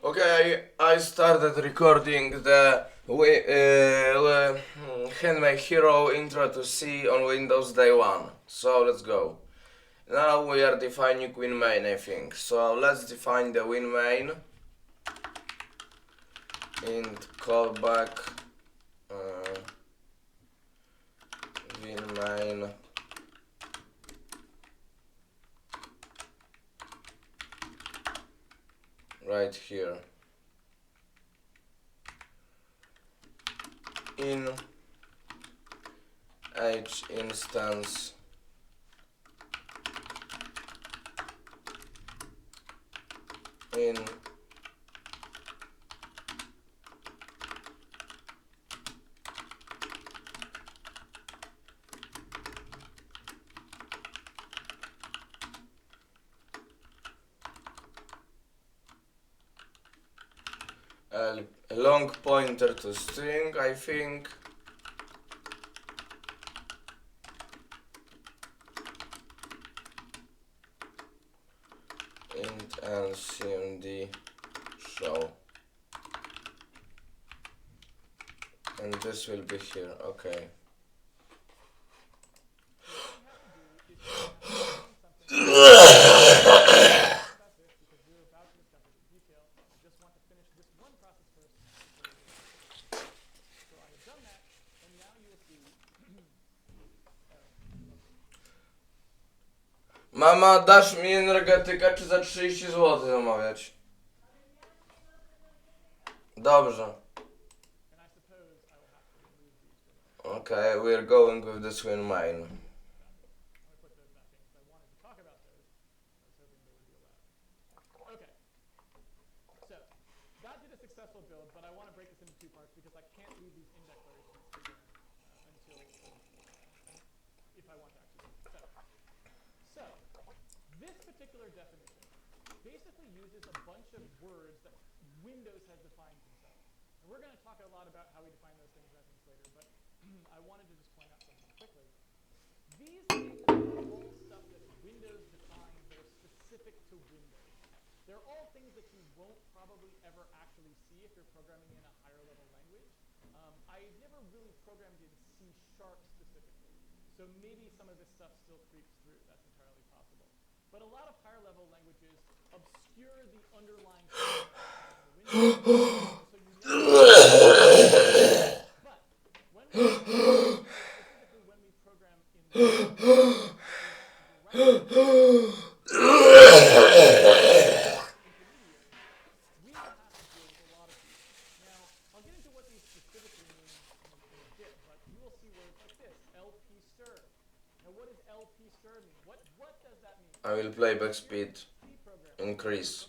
Okay, I started recording the Handmade Hero Intro to C on Windows Day 1. So let's go. Now we are defining win main, I think. So let's define the win main. Int callback win main right here. In H instance in a long pointer to string, I think. Int and cmd show, and this will be here. Okay. Mama, dasz mi energetyka, czy za 30 zł zamawiać? Dobrze. Okay, we're going with this win main. Build, but I want to break this into two parts because I can't leave these in declarations until if I want to actually. So this particular definition basically uses a bunch of words that Windows has defined themselves. And we're going to talk a lot about how we define those things I think later, but I wanted to just point out something quickly. These things are all stuff that Windows defines that are specific to Windows. They're all things that you won't probably ever actually see if you're programming in a higher level language. I never really programmed in C# specifically, so maybe some of this stuff still creeps through. That's entirely possible. But a lot of higher level languages obscure the underlying Windows, so you never. But when we specifically when we program in I will playback speed increase.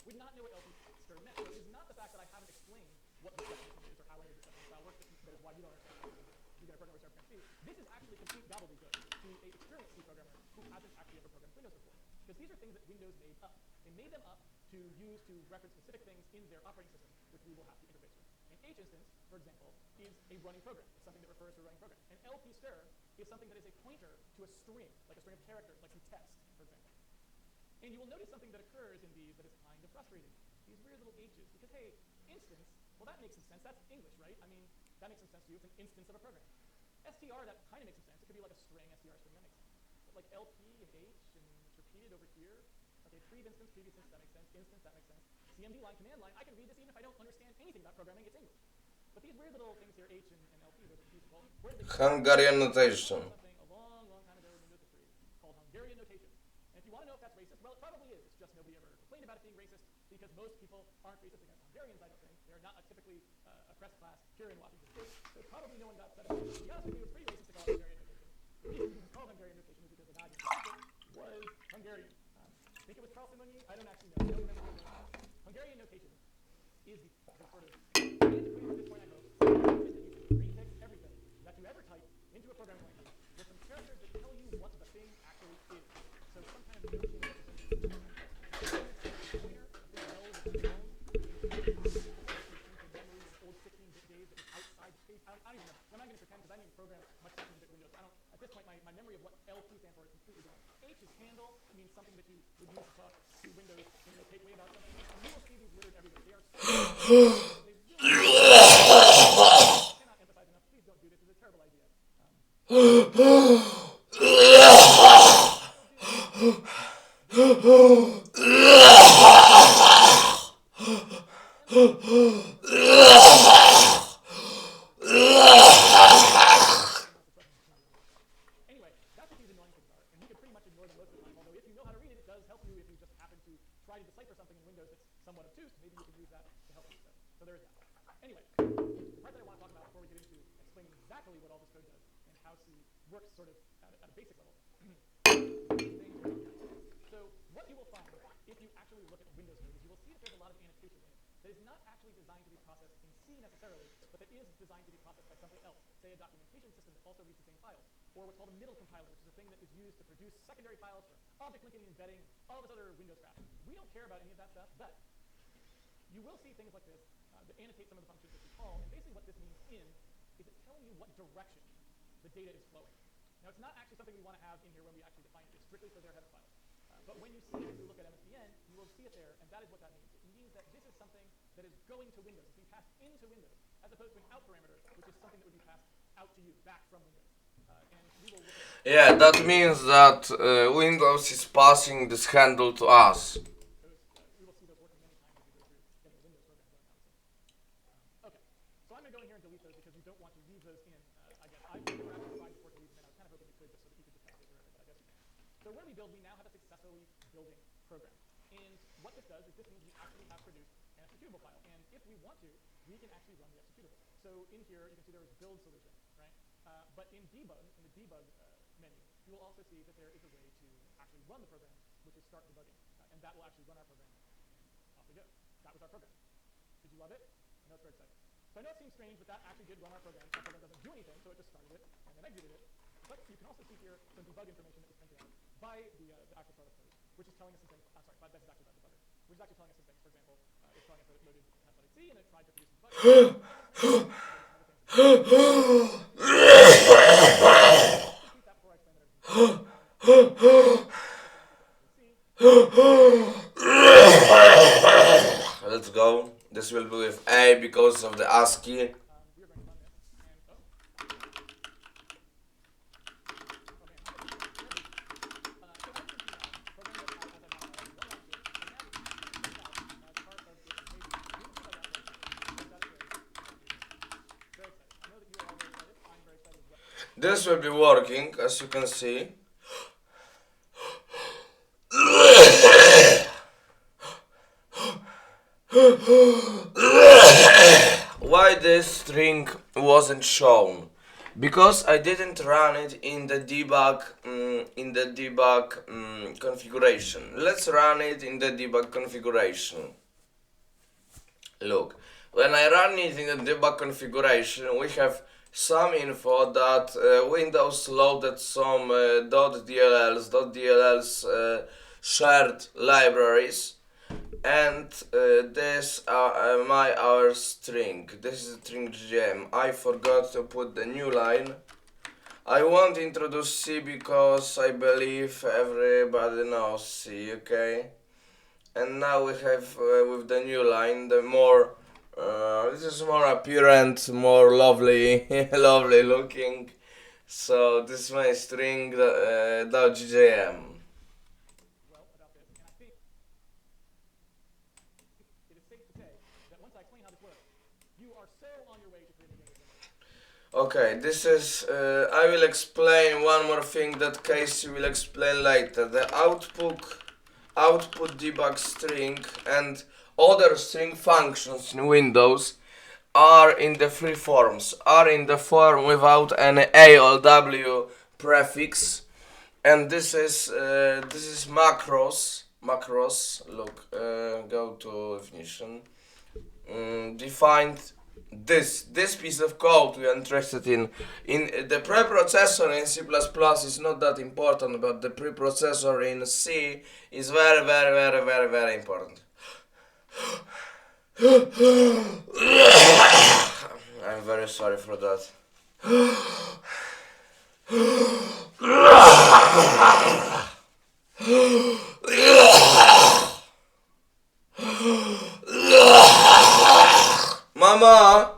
Would not know what LP stir meant. So it is not the fact that I haven't explained what this definition is or how language definition style works that is why you don't understand how you get a program with Sharp C. This is actually complete gobbledygook to a experienced C programmer who hasn't actually ever programmed Windows before. Because these are things that Windows made up. They made them up to use to reference specific things in their operating system, which we will have to interface with. An H instance, for example, is a running program. It's something that refers to a running program. An LP stir is something that is a pointer to a string, like a string of characters, like some text, for example. And you will notice something that occurs in these that is kind of frustrating. These weird little H's. Because, hey, instance, well, that makes some sense. That's English, right? I mean, that makes some sense to you. It's an instance of a program. STR, that kind of makes some sense. It could be like a string, STR string, that makes sense. But like LP and H, and it's repeated over here. Okay, previous instance, that makes sense. Instance, that makes sense. CMD line, command line, I can read this even if I don't understand anything about programming, it's English. But these weird little things here, H and LP, those are confusing. Well, where did they Hungarian notation. A long, long time ago in Windows 3 called Hungarian notation. And if you want to know if that's racist, well, it probably is. It's just nobody ever complained about it being racist because most people aren't racist against Hungarians, I don't think. They're not a typically oppressed class here in Washington State, so probably no one got upset about it. To be honest with you, it's pretty racist to call it Hungarian notation. The reason it was called Hungarian notation is because the guy who was Hungarian. I think it was Carl Simonian. I don't actually know. I don't remember his name. Hungarian notation is the sort of antiquated at this point, I hope, is that you can prefix everything that you ever type into a programming language with some characters that tell you what the thing actually is. So some kind of notion of old 16-bit days that was outside the space. I don't even know. I'm not going to pretend because I didn't even program much 16-bit Windows. At this point, my memory of what LP stands for is completely gone. H is handle. It means something that you would use to talk to Windows when you take away about something. And you will see these littered they really cannot emphasize enough. Please don't do this. It's a terrible idea. Anyway, that's what these annoying things are, and you can pretty much ignore them most of the time, although if you know how to read it, it does help you if you just happen to try to decipher something in Windows that's somewhat obtuse. Maybe you can use that to help you. So there is that. Anyway, the part that I want to talk about before we get into explaining exactly what all this code does and how C works sort of at a basic level. So what you will find if you actually look at Windows code is you will see that there's a lot of annotation in it that is not actually designed to be processed in C necessarily, but that is designed to be processed by something else, say a documentation system that also reads the same files, or what's called a middle compiler, which is a thing that is used to produce secondary files for object linking and embedding, all this other Windows crap. We don't care about any of that stuff, but you will see things like this that annotate some of the functions that you call, and basically what this means is it's telling you what direction the data is flowing. Now, it's not actually something we want to have in here when we actually define it. It's strictly for their header files. But when you see it, if you look at MSDN, you will see it there, and that is what that means. It means that this is something that is going to Windows. It's being passed into Windows, as opposed to an out parameter, which is something that would be passed out to you, back from Windows. And we will look at Yeah, that means that Windows is passing this handle to us. we will see those working many times as we go through getting a Windows program going, obviously. Okay, so I'm going to go in here and delete those because we don't want to leave those in, I guess. I've never actually tried before to leave them in. I was kind of hoping you could just so that you could just test it wherever, but I guess you can. So when we build, we now have a successfully building program. And what this does is this means we actually have produced an executable file. And if we want to, we can actually run the executable. So in here, you can see there was build solution, right? But in debug, in the debug menu, you will also see that there is a way to actually run the program, which is start debugging. And that will actually run our program. And off we go. That was our program. Did you love it? I know it's very exciting. So I know it seems strange, but that actually did run our program. Our program doesn't do anything, so it just started it and then exited it. But you can also see here some debug information that was printed out by the actual start of code, which is telling us some things. I'm sorry, that's exactly that debugger, which is actually telling us some things. For example, it's telling us that it loaded Handmade C and it tried to produce some debug. That before I explain that Let's go. This will be with A because of the ASCII. we are going to run this, and this will be working, as you can see. Why this string wasn't shown? Because I didn't run it in the debug configuration. Let's run it in the debug configuration. Look, when I run it in the debug configuration, we have some info that Windows loaded some .dlls shared libraries, and this our string. This is string gem. I forgot to put the new line. I won't introduce C because I believe everybody knows C, okay? And now we have with the new line the more this is more apparent, more lovely lovely looking. So this is my string .gm. well about this, and I think it is safe to say that once I explain how this works, you are so on your way to creating a Windows. Okay, this is I will explain one more thing that Casey will explain later. The output debug string and other string functions in Windows are in the free forms, are in the form without any A or W prefix, and this is macros. Look, go to definition. Defined this piece of code we are interested in the preprocessor in C++ is not that important, but the preprocessor in C is very, very, very, very, very important. I'm very sorry for that. Mama!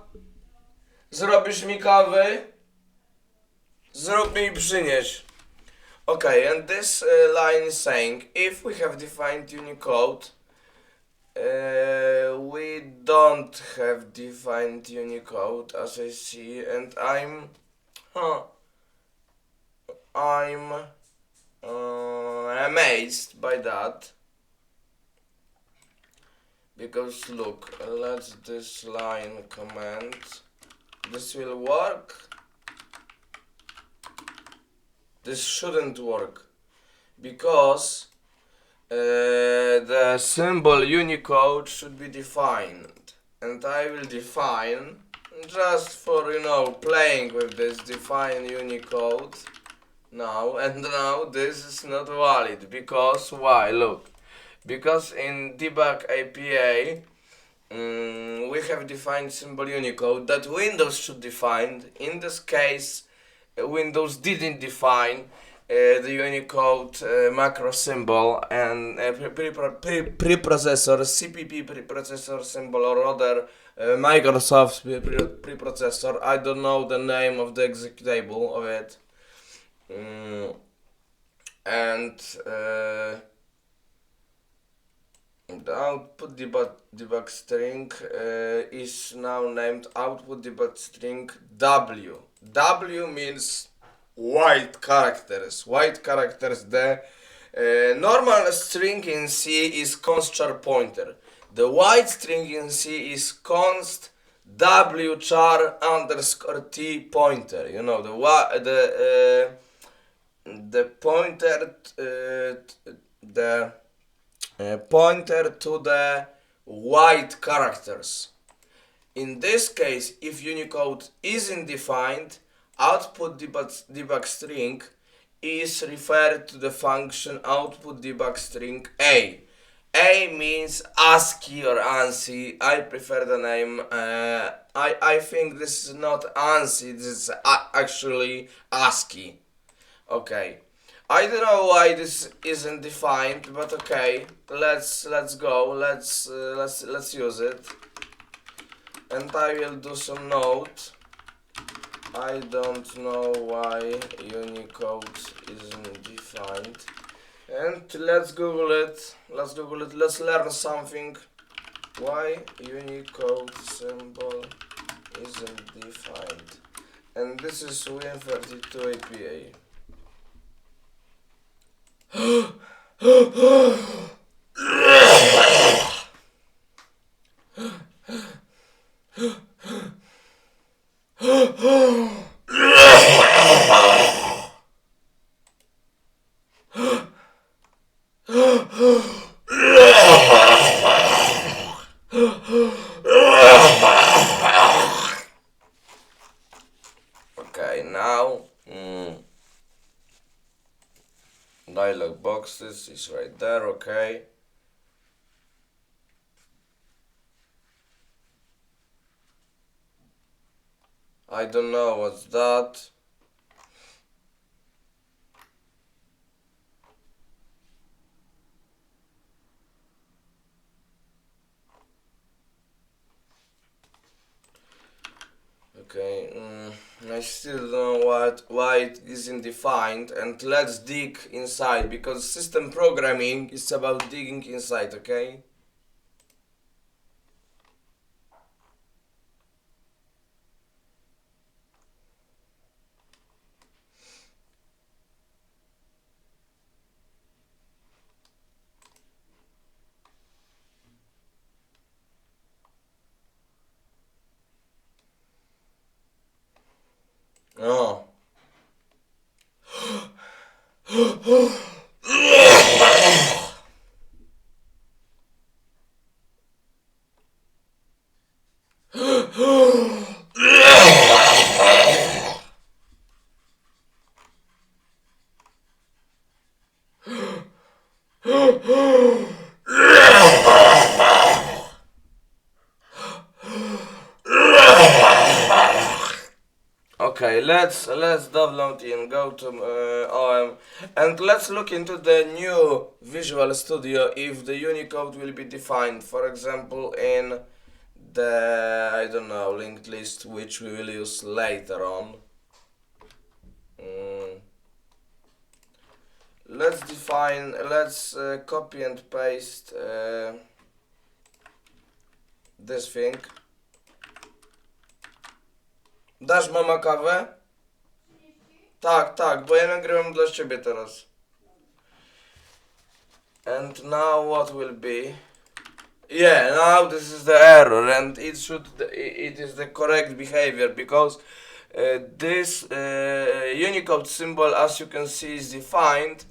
Zrobisz mi kawy? Zrób mi i przynieś. Okay, and this line is saying, if we have defined Unicode, we don't have defined Unicode, as I see, and I'm amazed by that, because look, let's this line comment, this will work, this shouldn't work, because the symbol Unicode should be defined, and I will define, just for, you know, playing with this, define Unicode now, and now this is not valid, because why? Look, because in debug APA we have defined symbol Unicode that Windows should define. In this case, Windows didn't define the Unicode macro symbol and preprocessor, CPP preprocessor symbol, or rather Microsoft preprocessor. I don't know the name of the executable of it. And the output debug string is now named output debug string W. W means white characters. White characters. The normal string in C is const char pointer. The white string in C is const W char underscore T pointer. You know, the pointer pointer to the white characters. In this case, if Unicode isn't defined, output debug string is referred to the function output debug string A. A means ASCII or ANSI. I prefer the name. I think this is not ANSI. This is actually ASCII. Okay. I don't know why this isn't defined, but okay. Let's go. Let's use it. And I will do some note. I don't know why Unicode isn't defined. And let's Google it. Let's learn something. Why Unicode symbol isn't defined. And this is WIN32 APA. Okay, now dialog boxes is right there. Okay. I don't know what's that. Okay, I still don't know why it isn't defined, and let's dig inside, because system programming is about digging inside, okay? Oh. Okay, let's download and go to OM, and let's look into the new Visual Studio if the Unicode will be defined. For example, in the, I don't know, linked list which we will use later on. Let's define, let's copy and paste this thing. Dasz mama kawę? Tak, tak, bo ja nagrywam dla ciebie teraz. And now what will be? Yeah, now this is the error, and it is the correct behavior, because this Unicode symbol, as you can see, is defined,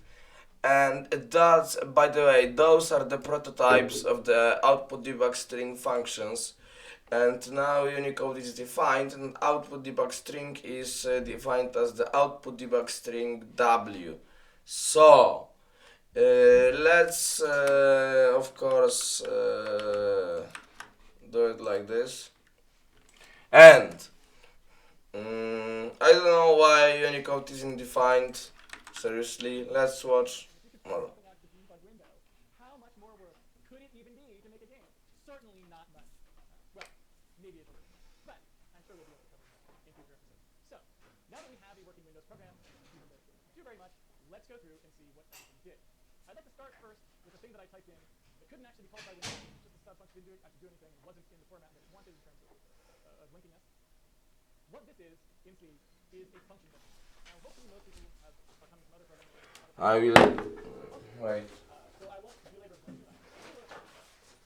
and that's, by the way, those are the prototypes of the output debug string functions. And now Unicode is defined, and output debug string is defined as the output debug string W. So let's of course do it like this. And I don't know why Unicode isn't defined. Seriously, let's watch more. How much more work could it even be to make a game? Certainly not much. Well, maybe it's a little, but I'm sure we'll be able to cover that in future episodes. So, now that we have a working Windows program, even though it doesn't do very much, let's go through and see what everything did. I'd like to start first with the thing that I typed in that couldn't actually be called by Windows, just a stub function, didn't actually do anything, and wasn't in the format that it wanted in terms of linking us. What this is, in C, is a function method. Now, hopefully most people are coming from other programs. I will wait. So I won't belabor this much.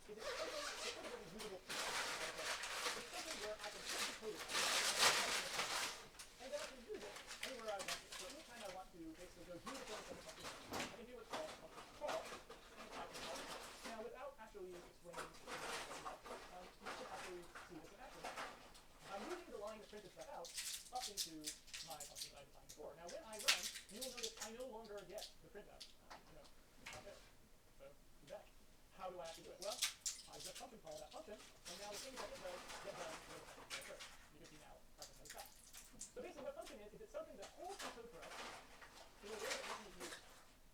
Is it something that sort of is usable? It's something where I can put the code and then I can use it anywhere I want to. So anytime I want to basically go do the things that the function does, I can do what's called function call, and I can call it. Now without actually explaining you can actually see this in action. I'm moving the line that printed stuff out up into my function that I defined before. Now when I run, you will notice I no longer get the printout. It's not there. So do that. How do I actually do it? Well, I just function call that function, and now the things that it does get done where the function occurs. You can see now practice how it's done. So basically what function is it's something that holds the code for us in a way that we can use.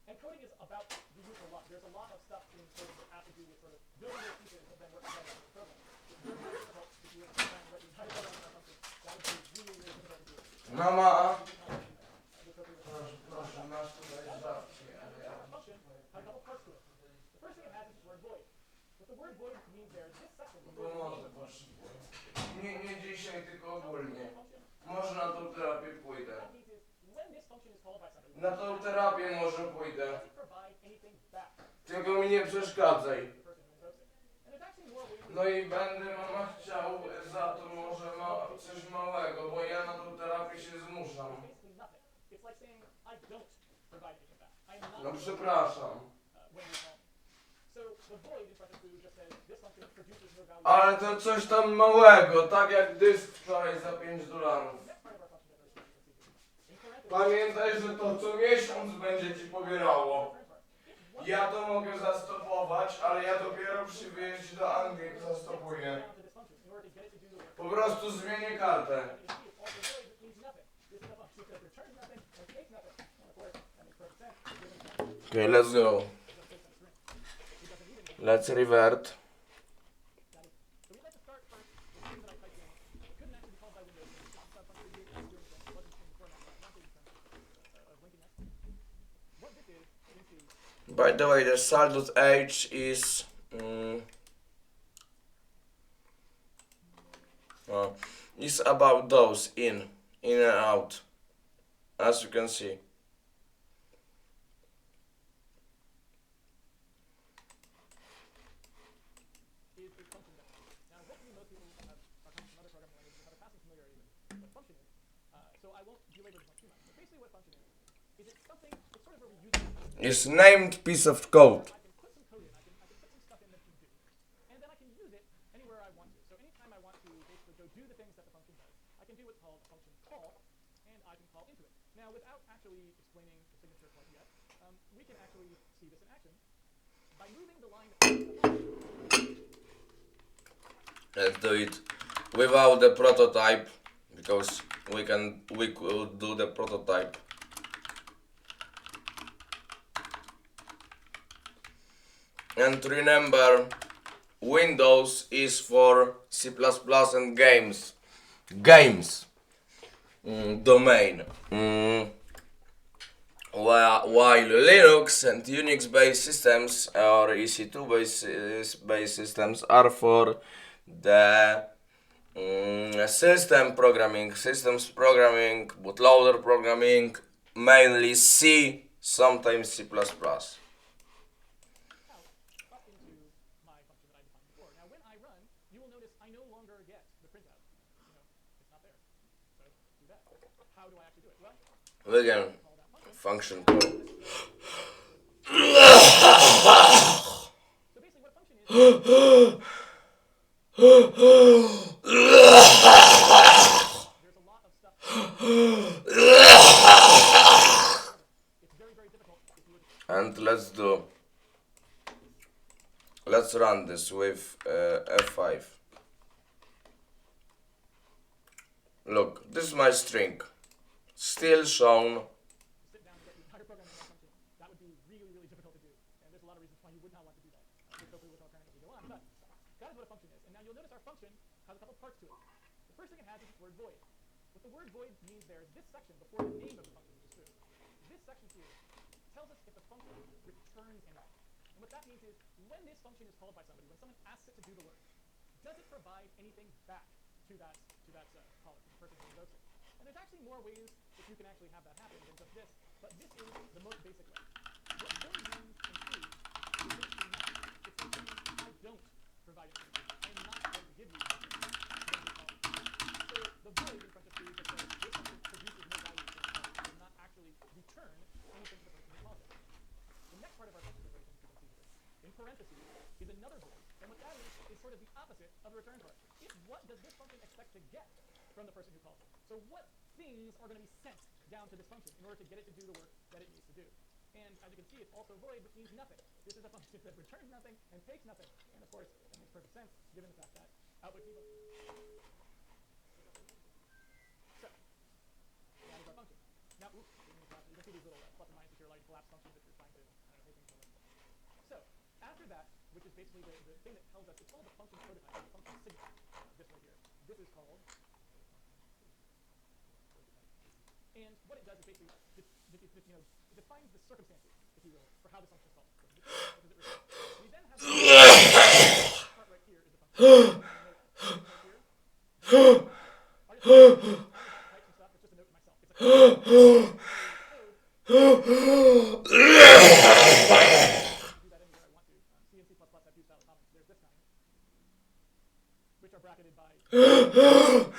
And coding is about the use of a lot. There's a lot of stuff in coding that has to do with sort of building those pieces and then working together with the program. It's very, very difficult if you were to try and write the entire program in a function. That would be really, really difficult to do. Mama, Proszę, masz tutaj zawsze, ale ja... Function has a couple parts to it. The first thing it has is the word void. What the word void means there is this section. Nie dzisiaj, tylko ogólnie. Może na tą terapię pójdę. Na tą terapię może pójdę. Tylko mi nie przeszkadzaj. No i będę, mama, chciał za to może coś małego, bo ja na tą terapię się zmuszam. No przepraszam. Ale to coś tam małego, tak jak dysk wczoraj za $5. Pamiętaj, że to co miesiąc będzie ci pobierało. Ja to mogę zastopować, ale ja dopiero przy wyjeździe do Anglii zastopuję. Po prostu zmienię kartę. Okay, let's go. Let's revert. By the way, the sal.h is about those in and out, as you can see. It's named piece of code. And then I can use it anywhere I want to. So anytime I want to basically go do the things that the function does, I can do what's called a function call, and I can call into it. Now, without actually explaining the signature quite yet, we can actually see this in action by moving the line. Let's do it without the prototype, because we could do the prototype. And remember, Windows is for C++ and games. Games. Domain. While Linux and Unix based systems or EC2 based systems are for the systems programming, bootloader programming, mainly C, sometimes C++. Up into my function that I defined before. Now, when I run, you will notice I no longer get the printout. You know, it's not there. So do that. How do I actually do it? Well, We can call that function function. call. So basically, what a function is there's a lot of stuff. It's very, very difficult if you were to. And let's run this with F5. Look, this is my string. Still shown. Sit down and get the entire program in one function. That would be really, really difficult to do. And there's a lot of reasons why you would not want to do that. Which hopefully we'll talk about as we go on. But that is what a function is. And now you'll notice our function has a couple parts to it. The first thing it has is this word void. What the word void means there is this section before the name of the function, which is true. This section here tells us if the function returns anything. And what that means is when this function is called by somebody, when someone asks it to do the work, does it provide anything back to that caller, to the person who invokes it? And there's actually more ways that you can actually have that happen than just this, but this is the most basic way. What void means in C is basically nothing. It's basically I don't provide anything. I am not going to give you anything. So the void in front of C just says this function produces no value to the caller. It does not actually return anything to the person who calls it. The next part of our function is very simple, you can see here. In parentheses is another void, and what that is sort of the opposite of the return part. It's what does this function expect to get from the person who calls it. So what things are going to be sent down to this function in order to get it to do the work that it needs to do. And as you can see, it's also void, which means nothing. This is a function that returns nothing and takes nothing. And of course, that makes perfect sense given the fact that output debug. So that is our function. Now, you can see these little plus and minuses here, like collapse functions if you're trying to, I don't know, make things more legible. So after that, which is basically the thing that tells us, it's called the function prototype, the function signature. This right here. This is called. And what it does is basically, it defines the circumstances, if you will, for how this function is called. We then have this part right here is the function. Type some stuff. It's just a note to myself. It's a code. Do that anywhere I want to. C and C++ have two styles common. There's this kind, which are bracketed by. HTML,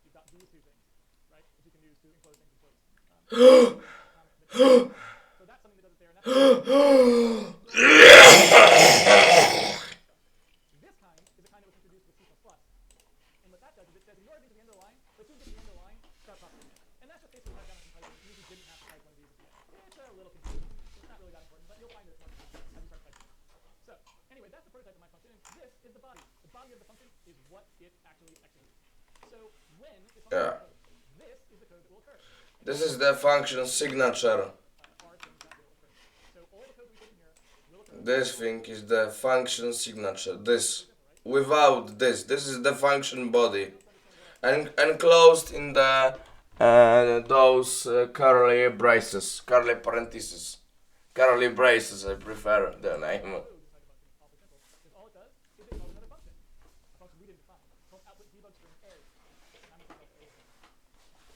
you've got these two things, right? That you can use to enclose things in quotes. So that's something that does it there. And this kind is a kind that was introduced with C++. And what that does is it says, ignore everything to the end of the line, but as soon as you get to the end of the line, start processing it. And that's just basically how down compiler. You usually didn't have to type one of these at the end. It's a little confusing. It's not really that important, but you'll find that it's more confusing as you start typing. So, anyway, that's the prototype of my function, and this is the body. The body of the function is what it actually executes. So, when this function occurs, this is the code that will occur. This is the function signature. This thing is the function signature. This. Without this. This is the function body. And enclosed in the those curly braces. Curly parentheses. Curly braces, I prefer the name. All it does is it calls another function. A function we didn't define. It's called output debug string errors.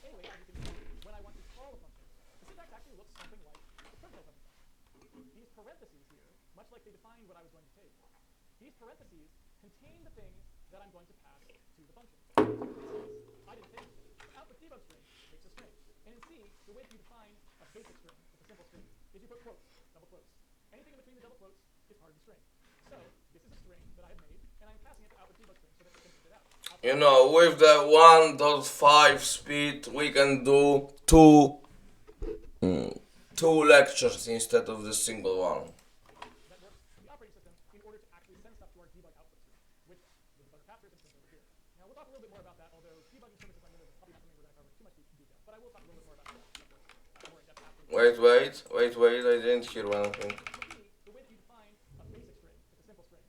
Anyway, as you can see, when I want to call a function, the syntax actually looks something like the prototype of the function. These parentheses here, much like they defined what I was going to take, these parentheses contain the things that I'm going to pass to the function. I didn't take it. Output debug string takes a string. And in C, the way that you define a basic string, it's a simple string, is you put quotes, double quotes. Anything in between the double quotes is part of the string. So, this is a string that I have made, and I'm passing it to output debug string so that it can print it out. You know, with the 1.5 speed, we can do two lectures instead of the single one. That works in the operating system in order to actually send stuff to our debug output string, which the debugger captures and sends over here. Now, we'll talk a little bit more about that, although debugging services like Windows is probably not something we're going to cover in too much detail. But I will talk a little bit more about that, more in depth after. Wait, I didn't hear one thing. The way that you define a basic string, it's a simple string,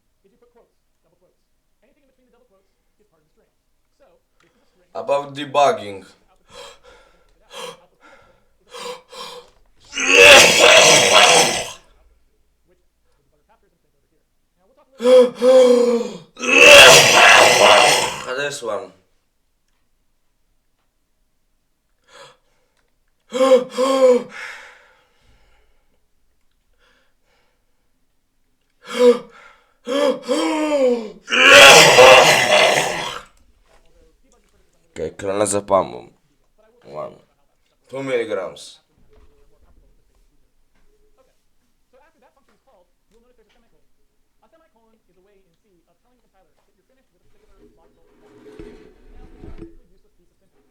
double quotes. Anything in between the double quotes is part of the string. So this is a string. About debugging. Output debug string is a string, which the debugger captures and prints over here. Now we'll talk a little bit. This one. Okay, clonazepam. 2 milligrams. Okay, so after that function is called, you'll notice there's a semicolon. A semicolon is a way in C of telling the compiler that you're finished with a particular logical block. Now, it's not a particularly useless piece of syntax.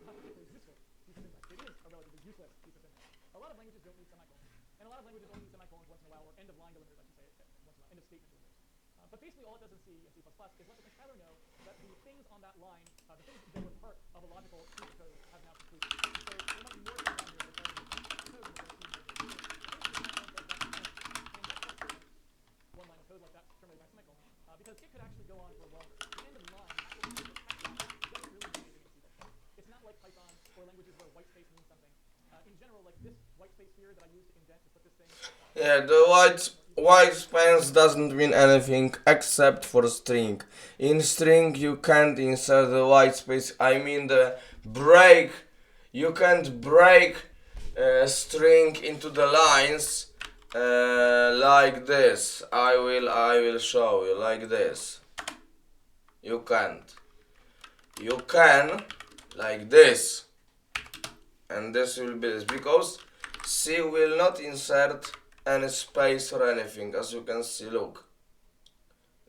Not a particularly useful piece of syntax. It is a relatively useless piece of syntax. A lot of languages don't need semicolons, and a lot of languages only use semicolons once in a while, or end of line delimiters, I should say, once in a while, end of statement delimiters. But basically, all it does in C and C++ is let the compiler know that the things on that line, the things that were part of a logical piece of code, have now concluded. And so there might be more things on here that are part of the code than there are one line of code like that terminated by a semicolon, because it could actually go on for longer. The end of the line actually doesn't really mean anything in C++. It's not like Python or languages where white space means something. In general, like this white space here that I use to indent to put this thing. Yeah, the white space doesn't mean anything except for string. In string you can't insert the white space. I mean the break. You can't break string into the lines like this. I will show you like this. You can't. You can like this. And this will be this because C will not insert any space or anything, as you can see. Look,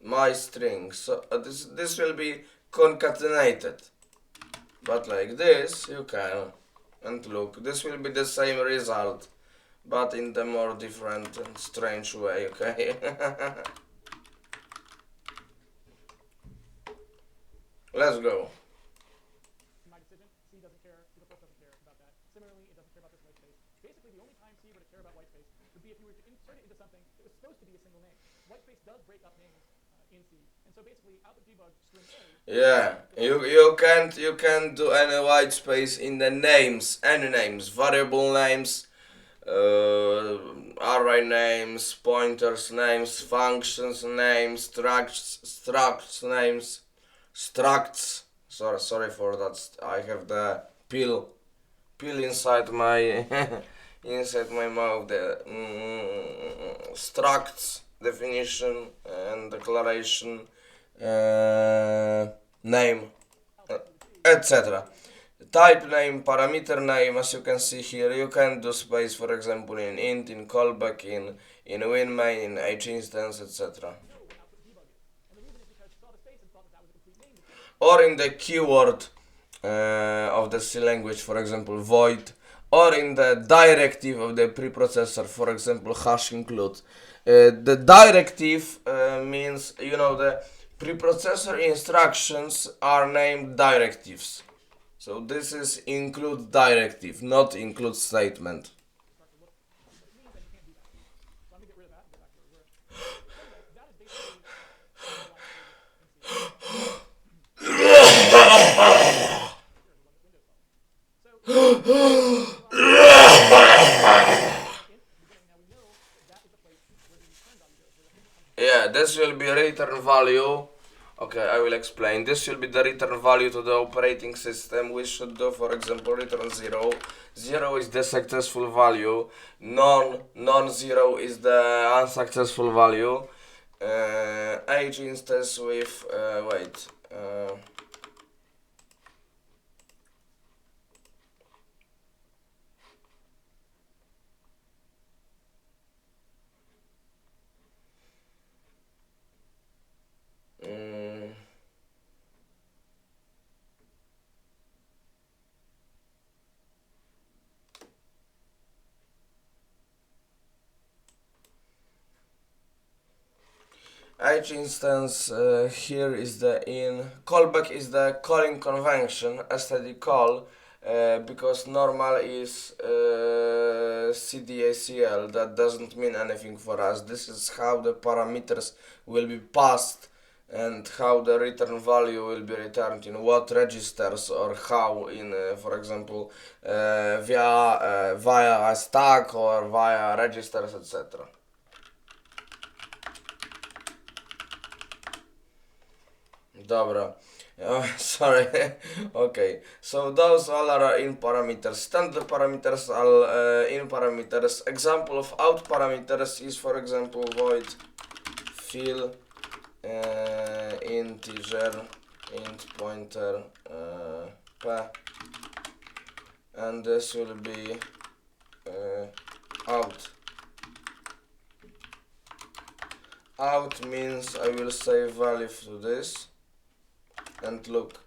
my string. So this will be concatenated, but like this you can. And look, this will be the same result, but in the more different and strange way. Okay. Let's go. My decision. C doesn't care. C++ doesn't care about that. Similarly, it doesn't care about this white space. Basically, the only time C were to care about white space would be if you were to insert it into something that was supposed to be a single name. White space does break up names in C, and so basically, output debug string A. Yeah, you can't do any white space in the names, any names, variable names, array names, pointers names, functions names, structs names, structs. Sorry for that. I have the pill inside my inside my mouth. The structs definition and declaration, name, etc. Type name, parameter name, as you can see here. You can do space, for example, in int, in callback, in win main, in h instance, etc. Or in the keyword of the C language, for example, void, or in the directive of the preprocessor, for example, hash include. The directive means, the preprocessor instructions are named directives. So this is include directive, not include statement. Yeah, this will be return value. Okay, I will explain. This will be the return value to the operating system. We should do, for example, return 0. 0 is the successful value. Non-zero is the unsuccessful value. H instance with wait. H instance here is the in. Callback is the calling convention, std call, because normal is cdacl. That doesn't mean anything for us. This is how the parameters will be passed and how the return value will be returned in what registers or how in for example via a stack or via registers, etc. Dobra. Sorry. Okay. So those all are in parameters. Standard parameters are in parameters. Example of out parameters is, for example, void fill integer int pointer p, and this will be out. Out means I will save value to this, and look.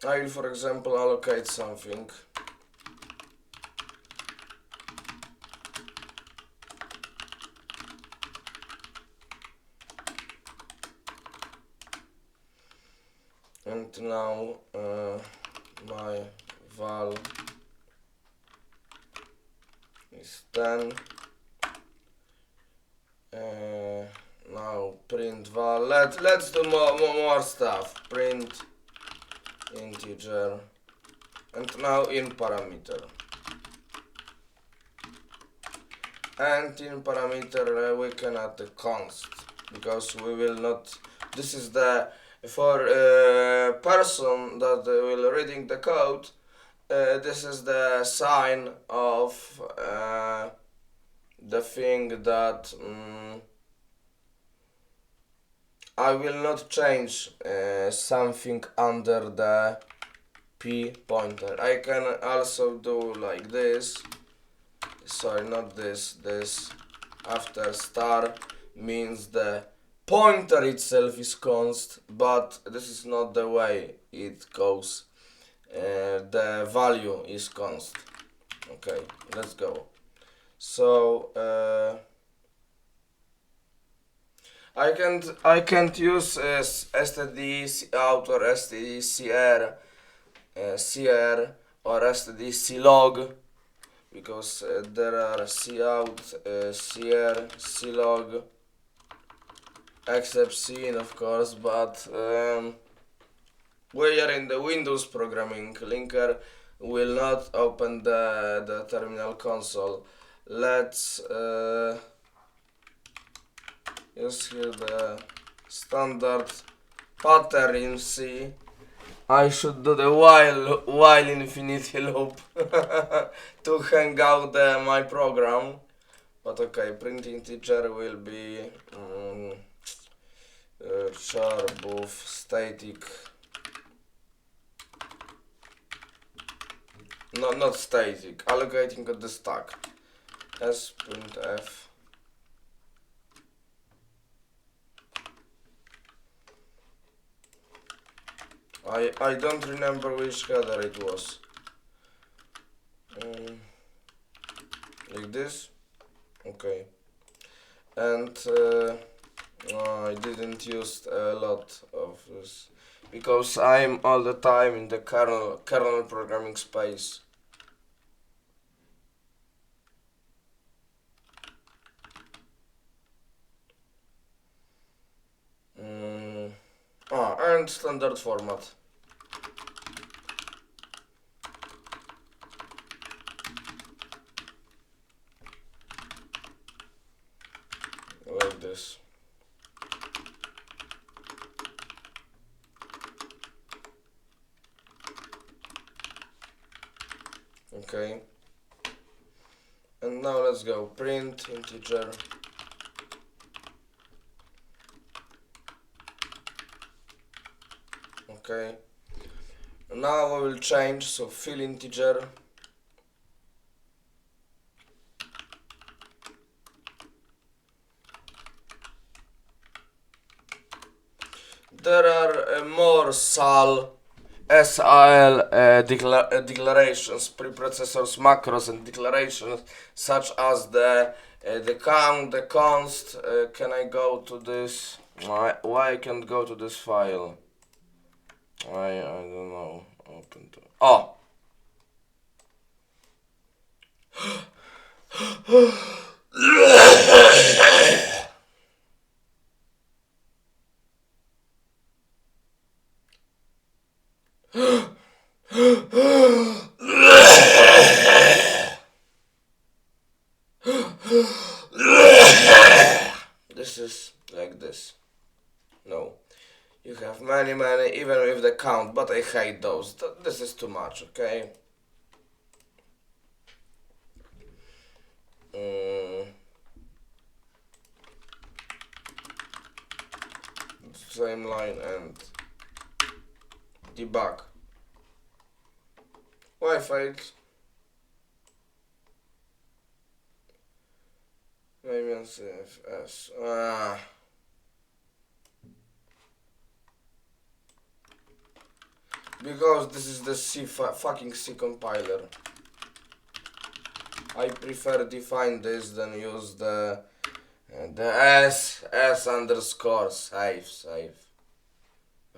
I will, for example, allocate something. And now my val is 10. Now print val. Let's do more stuff. Print integer, and now in parameter. And in parameter we can add the const, because we will not. This is the for person that will reading the code. This is the sign of the thing that I will not change something under the p pointer. I can also do like this. Sorry, not this. This after star means the pointer itself is const, but this is not the way it goes. The value is const. Okay, let's go. So I can't use std out or std cr or std clog, because there are cout, cr, clog, except cin, of course, but we are in the Windows programming. Linker will not open the terminal console. Let's use here the standard pattern in C. I should do the while infinity loop to hang out my program. But okay, print integer will be char both static. No, not static. Allocating at the stack. S printf. I don't remember which header it was. Like this. Okay. And I didn't use a lot of this because I'm all the time in the kernel programming space. And standard format. Like this. Okay. And now let's go print integer. Okay. Now I will change, so fill integer. There are more SAL declarations, preprocessors, macros, and declarations, such as the count, the const. Can I go to this? Why I can't go to this file? I don't know. Open to. Oh. This is like this. No. You have many, even with the count, but I hate those. This is too much, okay? Same line and debug. Why failed? Maybe on CFS. Because this is the fucking C compiler. I prefer define this than use the S underscore save.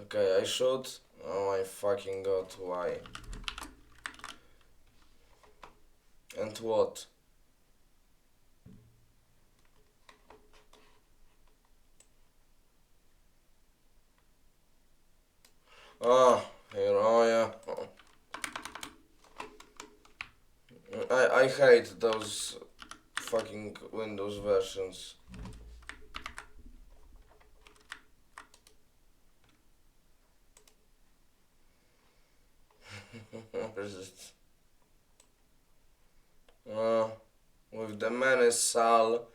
Okay, I should. Oh my fucking god, why? And what? Ah, here, oh yeah. I hate those fucking Windows versions. What is it? With the many SAL.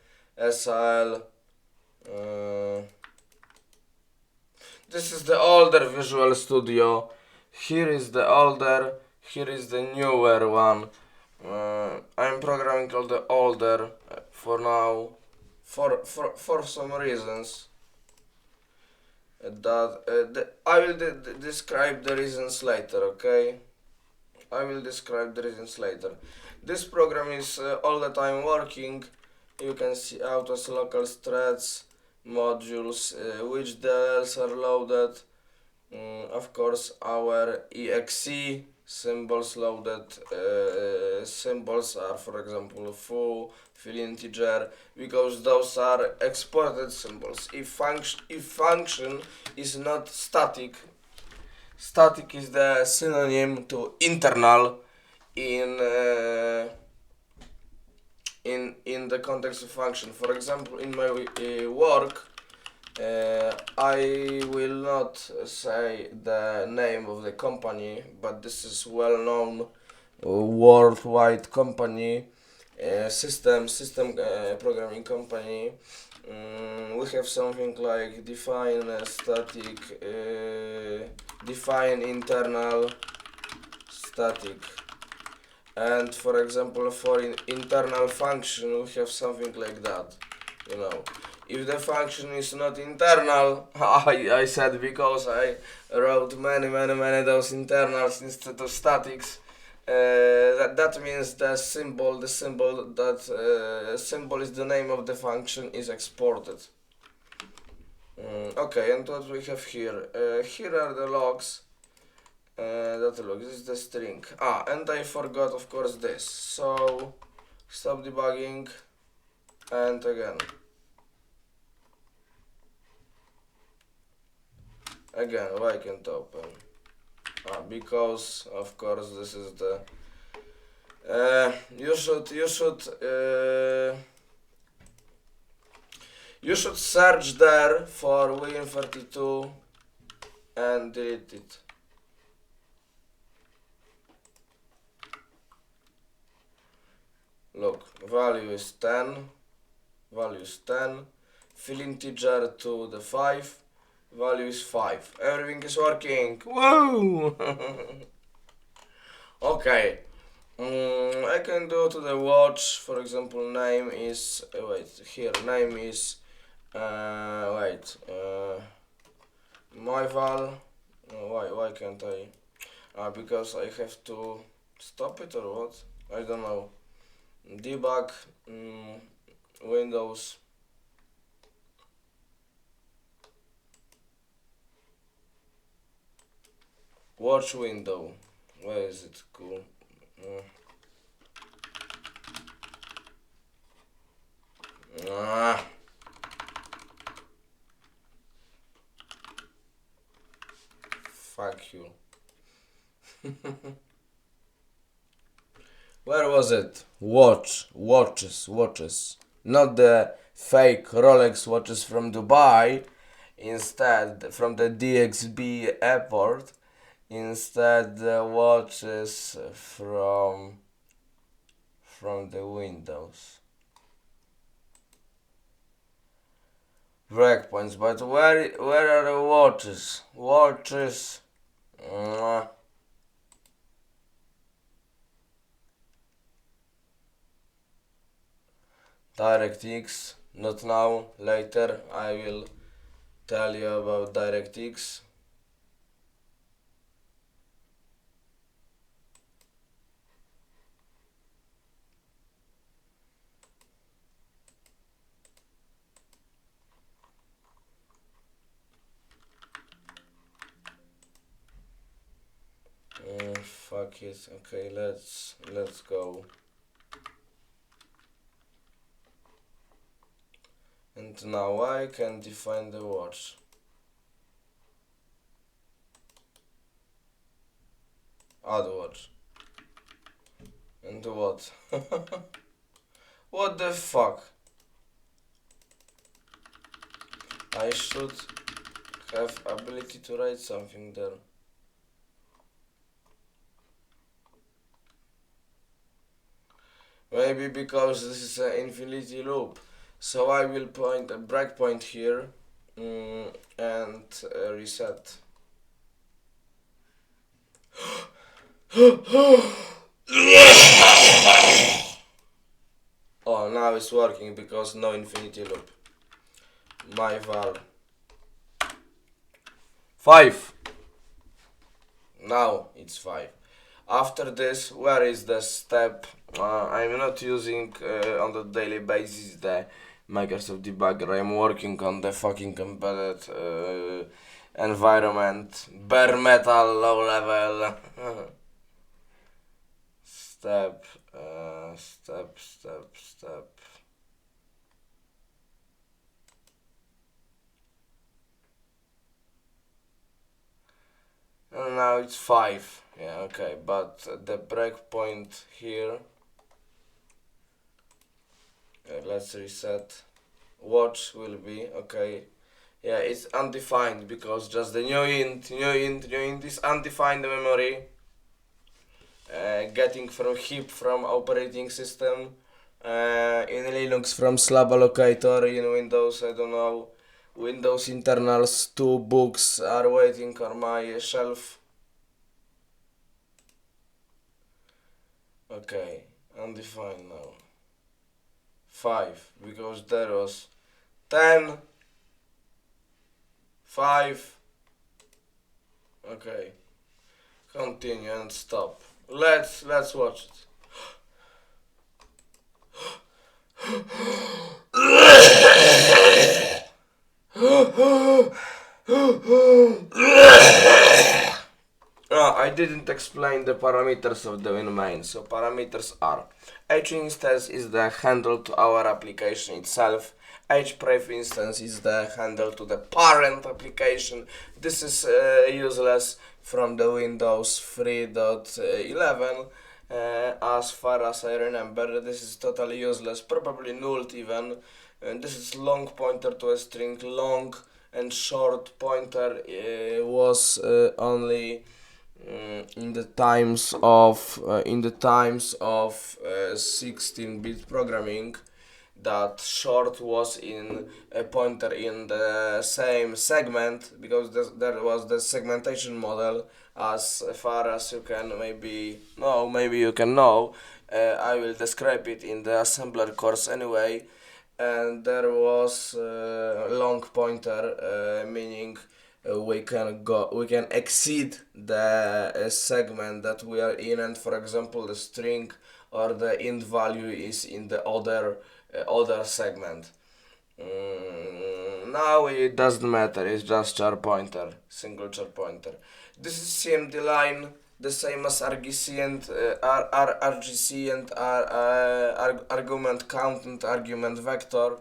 This is the older Visual Studio. Here is the older, here is the newer one. I'm programming all the older for now, for some reasons. I will describe the reasons later, okay? I will describe the reasons later. This program is all the time working. You can see autos, local threads, modules, which DLLs are loaded. Of course, our exe symbols loaded. Symbols are, for example, full integer, because those are exported symbols. If function is not static, static is the synonym to internal in the context of function. For example, in my work, I will not say the name of the company, but this is well-known worldwide company, system programming company. We have something like define static, define internal static, and for example for internal function we have something like that, you know. If the function is not internal, I said because I wrote many those internals instead of statics. That means the symbol that symbol is the name of the function is exported. Okay, and what we have here? Here are the logs. That log, this is the string. And I forgot, of course, this. So stop debugging, and again. Why can't open? Because of course this is the you should search there for WIN32 and delete it. Look, value is 10, fill integer to the 5, value is 5. Everything is working. Whoa! Okay. I can do to the watch, for example, name is, name is, my val, why can't I, because I have to stop it or what, I don't know, debug, Windows, watch window, where is it, cool. Ah. Fuck you. Where was it? Watches. Not the fake Rolex watches from Dubai, instead from the DXB airport. Instead, the watches from the windows. Breakpoints, but where are the watches? Watches. Mwah. DirectX, not now, later I will tell you about DirectX. Fuck it. Okay, let's go. And now I can define the watch. Add watch. And what? What the fuck? I should have ability to write something there. Maybe because this is an infinity loop. So I will point a breakpoint here and reset. Oh, now it's working because no infinity loop. My val. 5. Now it's 5. After this, where is the step? I'm not using on the daily basis the Microsoft debugger. I'm working on the fucking embedded environment, bare metal, low level. Step. And now it's 5. Yeah, okay, but the breakpoint here. Let's reset. Watch will be okay. Yeah, it's undefined because just the new int is undefined memory. Getting from heap from operating system. In Linux from slab allocator. In Windows, I don't know. Windows internals, 2 books are waiting on my shelf. Okay, undefined now. 5, because there was 10, 5. Okay, continue and stop. Let's watch it. I didn't explain the parameters of the WIN main. So parameters are H instance is the handle to our application itself. Hpref instance is the handle to the parent application. This is useless from the Windows 3.11. As far as I remember, this is totally useless, probably null even. And this is long pointer to a string. Long and short pointer was only in the times of 16-bit programming, that short was in a pointer in the same segment, because there was the segmentation model. As far as you can maybe you can know, I will describe it in the assembler course anyway. And there was long pointer, meaning we can exceed the segment that we are in, and for example the string or the int value is in the other segment. Now it doesn't matter, it's just char pointer, single char pointer. This is CMD line, the same as RGC and RGC and argument count and argument vector.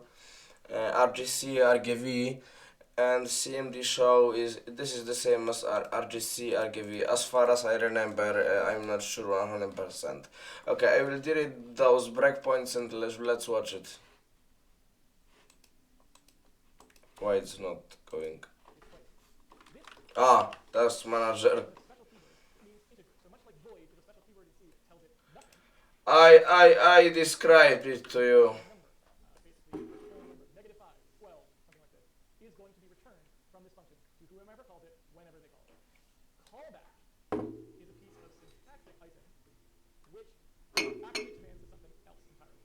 RGC, RGB, and CMD show is this is the same as RGC, RGB. As far as I remember, I'm not sure 100%. Okay, I will delete those breakpoints and let's watch it. Why it's not going? Ah, task manager. I described it to you. Negative 5, 12, something like this, is going to be returned from this function to whoever called it whenever they call it. Callback is a piece of syntactic icing which actually expands to something else entirely.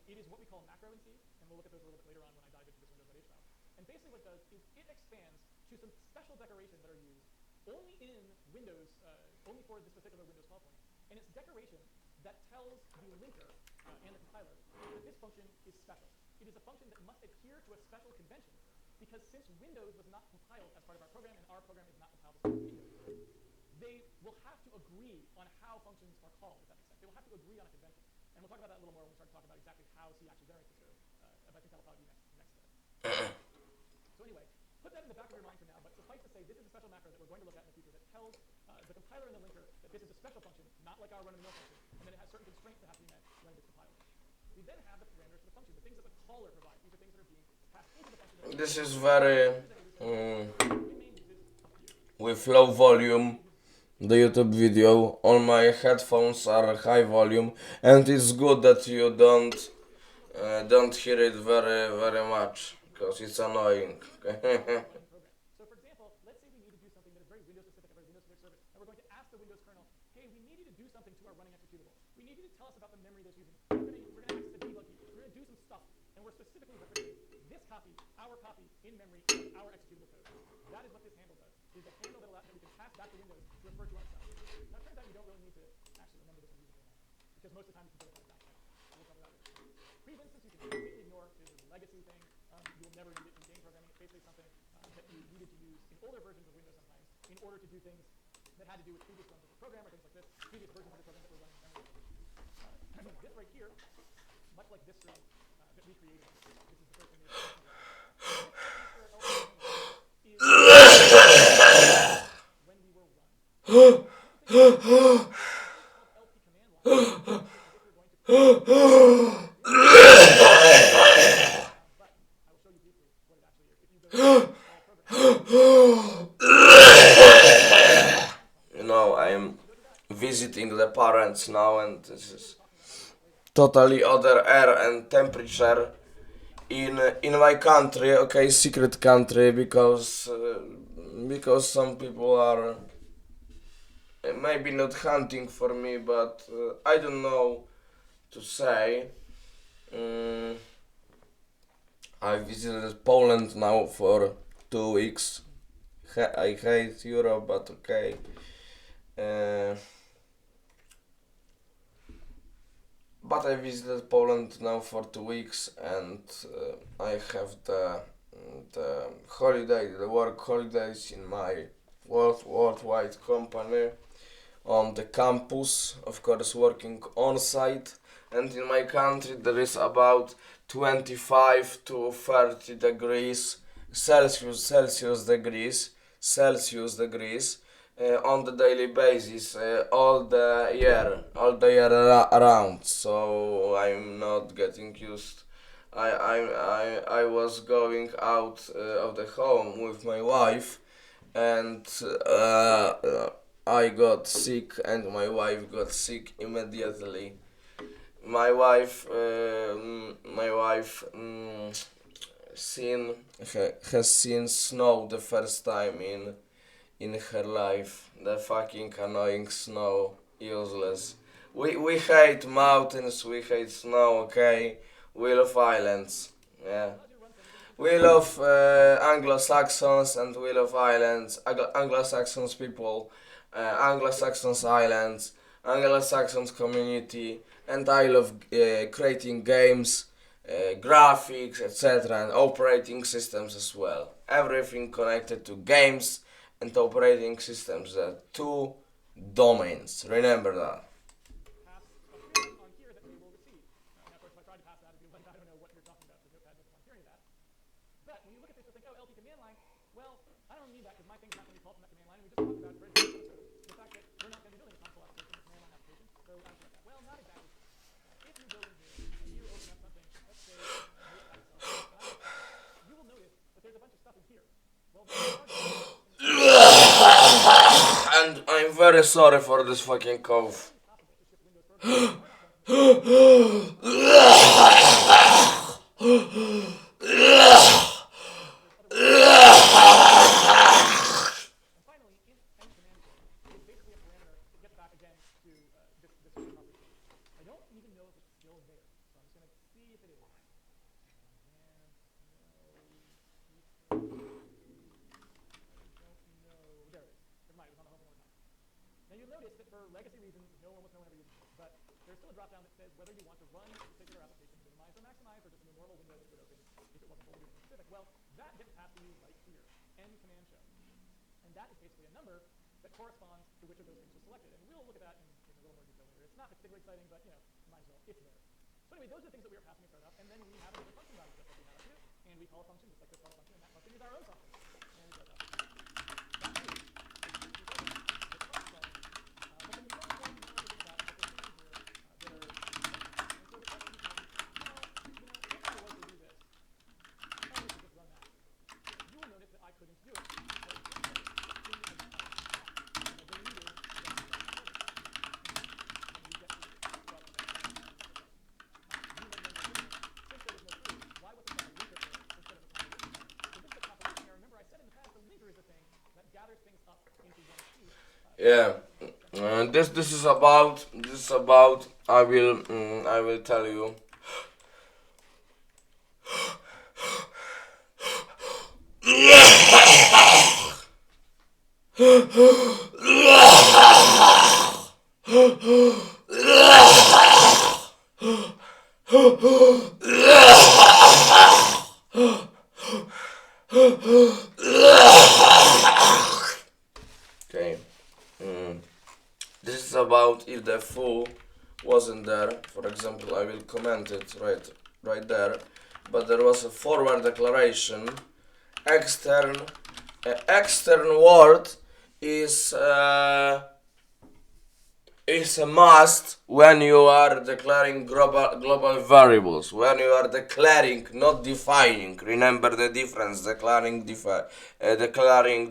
It is what we call macro in C, and we'll look at those a little bit later on when I dive into this Windows.h file. And basically what it does is it expands to some special decorations that are used only in Windows, only for this particular Windows call point. And it's decoration that tells the linker and the compiler that this function is special. It is a function that must adhere to a special convention, because since Windows was not compiled as part of our program, and our program is not compiled as part of Windows, they will have to agree on how functions are called, if that makes sense. They will have to agree on a convention. And we'll talk about that a little more when we start to talk about exactly how C actually generates this code. But I think that'll probably be next step. So anyway, put that in the back of your mind for now, but suffice to say, this is a special macro that we're going to look at in the future that tells the compiler and the linker that this is a special function, not like our run-of-the-mill function, and then it has certain constraints that have to be met when it's compiled. We then have the parameters for the function, the things that the caller provides. These are things that are being passed into the function. This is very with low volume. The YouTube video on my headphones are high volume, and it's good that you don't hear it very much because it's annoying. So for example, let's say we need to do something that is very Windows specific, a very Windows specific service, and we're going to ask the Windows kernel, hey, we need you to do something to our running executable. We need you to tell us about the memory that's using. We're going to access the debug key. We're going to do some stuff, and we're specifically referencing this copy, our copy in memory of our executable code. That is what this handle does. Is a handle that we can pass back to Windows to refer to ourselves. Now it turns out you don't really need to actually remember this one using command, because most of the time you can do it back. We'll cover that later. Previous instance you can completely ignore. This is a legacy thing. You will never need it in game programming. It's basically something that you needed to use in older versions of Windows sometimes in order to do things that had to do with previous runs of the program or things like this, previous versions of the program that were running in memory. This right here, much like this string that we created, this is the first thing when we were run. LP command line. But I will show you briefly what it actually is. If you go You know, I'm visiting the parents now, and this is totally other air and temperature in my country. Okay, secret country, because some people are maybe not hunting for me, but I don't know to say. I visited Poland now for 2 weeks. I hate Europe, but okay. But I visited Poland now for 2 weeks, and I have the work holidays in my worldwide company on the campus, of course working on site. And in my country there is about 25 to 30 degrees Celsius degrees on the daily basis, all the year around. So I'm not getting used. I was going out of the home with my wife, and I got sick, and my wife got sick immediately. My wife has seen snow the first time in her life. The fucking annoying snow, useless. We hate mountains, we hate snow, okay? We love islands, yeah. We love Anglo-Saxons, and we love islands, Anglo-Saxons people, Anglo-Saxons islands, Anglo-Saxons community, and I love creating games, graphics, etc., and operating systems as well. Everything connected to games and operating systems. There are two domains. Remember that. pass a print on here that they will receive. Now, of course, if I try to pass that, it'd be like, I don't know what you're talking about. The notepad doesn't want to security of that. But when you look at this, you'll think, oh, LT command line. Well, I don't need that because my thing's not going to be called from that command line. And we just talked about very briefly the fact that we're not going to be building a console application, a command line application. So I like that. Well, not exactly. If you go in here and you open up something, let's say Notepad itself, you will notice that there's a bunch of stuff in here. Well, And I'm very sorry for this fucking cough. and finally, in any command shell, it's basically a parameter that gets back again to this property. I don't even know if it's still there, so I'm just going to see if it is. I don't know. There it is. Never mind, it was on the home one time. Now you'll notice that for legacy reasons, no one ever uses it. But there's still a drop-down that says whether you want to run a particular application, minimize or maximize, or just in a normal window that would open if it wasn't fully specific. Well, that gets passed to you right here, end command show. And that is basically a number that corresponds to which of those things was selected. And we'll look at that in a little more detail later. It's not particularly exciting, but might as well. It's there. So anyway, those are the things that we are passing to start up, and then we have another function value just like we have up here, and we call a function just like this call a function, and that function is our own function. And we start up. That means Yeah. This is about I will tell you. Okay. This is about if the foo wasn't there. For example, I will comment it right there. But there was a forward declaration. Extern word is a must when you are declaring global variables. When you are declaring, not defining. Remember the difference: declaring,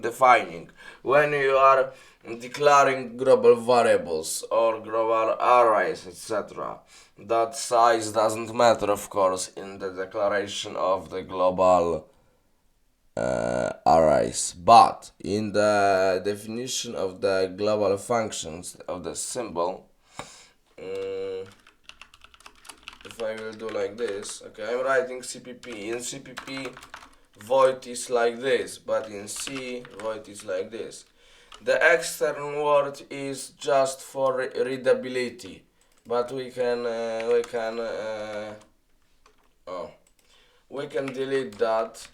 defining. When you are declaring global variables or global arrays, etc. That size doesn't matter, of course, in the declaration of the global arrays, but in the definition of the global functions of the symbol, if I will do like this, okay, I'm writing CPP. In CPP, void is like this, but in C, void is like this. The external word is just for readability, but we can delete that.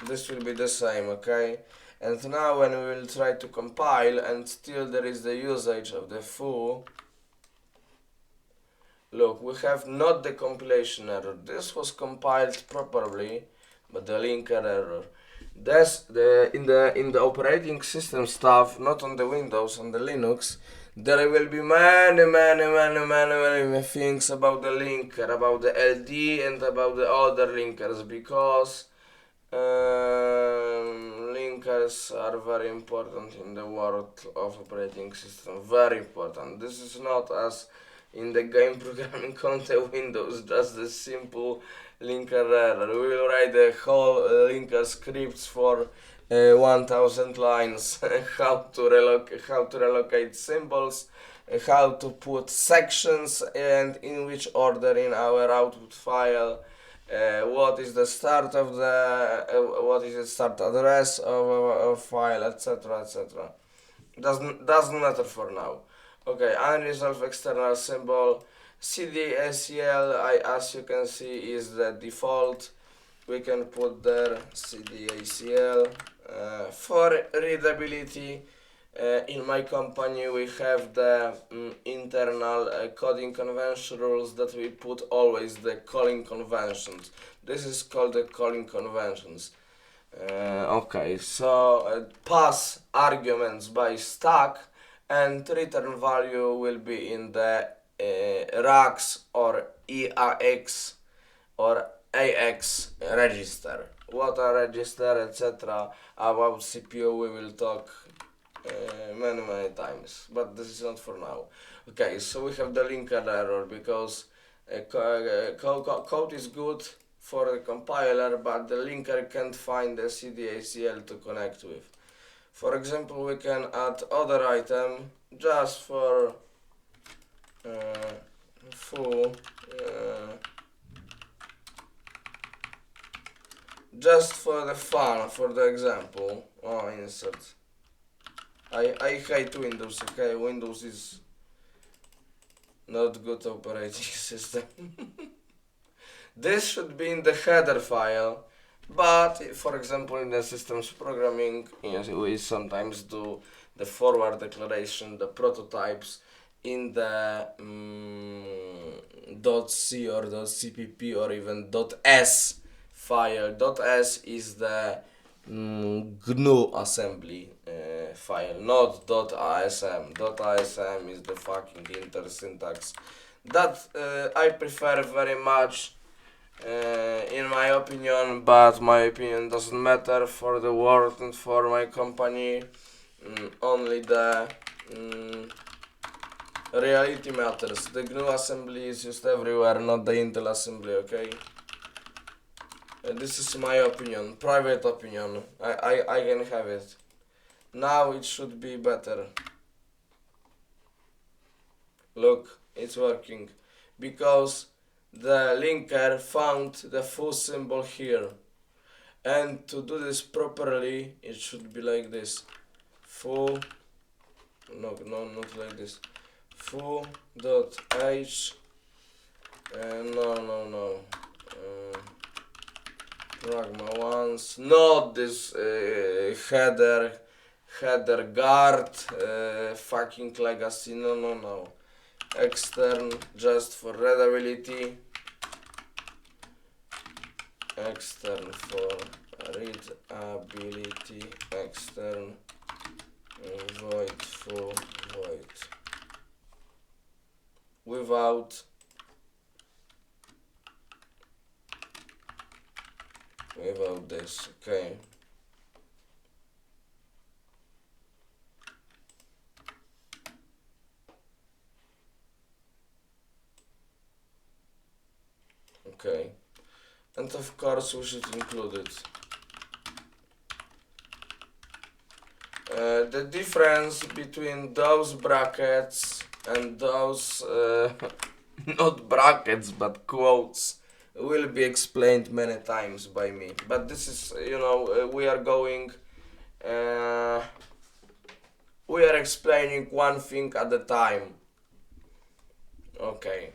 This will be the same, okay? And now when we will try to compile and still there is the usage of the foo, look, we have not the compilation error. This was compiled properly, but the linker error. In the operating system stuff, not on the Windows, on the Linux, there will be many things about the linker, about the LD and about the other linkers, because linkers are very important in the world of operating system. Very important. This is not as in the game programming on the Windows, just the simple linker error. We will write the whole linker scripts for 1000 lines. how to relocate symbols, how to put sections and in which order in our output file. What is the start of the what is the start address of a file, etc, etc. Doesn't matter for now. Okay, unresolved external symbol cdacl, as you can see, is the default. We can put there cdacl for readability. In my company we have the internal coding convention rules that we put always the calling conventions. This is called the calling conventions. Okay, so pass arguments by stack and return value will be in the RAX or EAX or AX register. What a register, etc. About CPU we will talk many times, but this is not for now. Okay, so we have the linker error because code is good for the compiler, but the linker can't find the CDACL to connect with. For example, we can add other item just for full just for the fun, for the example. Oh, insert. I hate Windows, okay? Windows is not good operating system. This should be in the header file, but for example in the systems programming, yes, we sometimes do the forward declaration, the prototypes in the .c or .cpp or even .s file. .s is the GNU assembly file, not .asm. .asm is the fucking inter syntax that I prefer very much in my opinion, but my opinion doesn't matter for the world and for my company. Only the reality matters. The GNU assembly is used everywhere, not the Intel assembly, okay? This is my opinion, private opinion. I can have it. Now it should be better. Look, it's working. Because the linker found the full symbol here. And to do this properly, it should be like this. Full, no, not like this. Full dot h, no. Pragma once, not this header guard, fucking legacy, no. Extern, just for readability. Extern for readability, extern void full void without this, okay. Okay, and of course we should include it. The difference between those brackets and those not brackets but quotes will be explained many times by me, but this is, we are going we are explaining one thing at a time. Okay,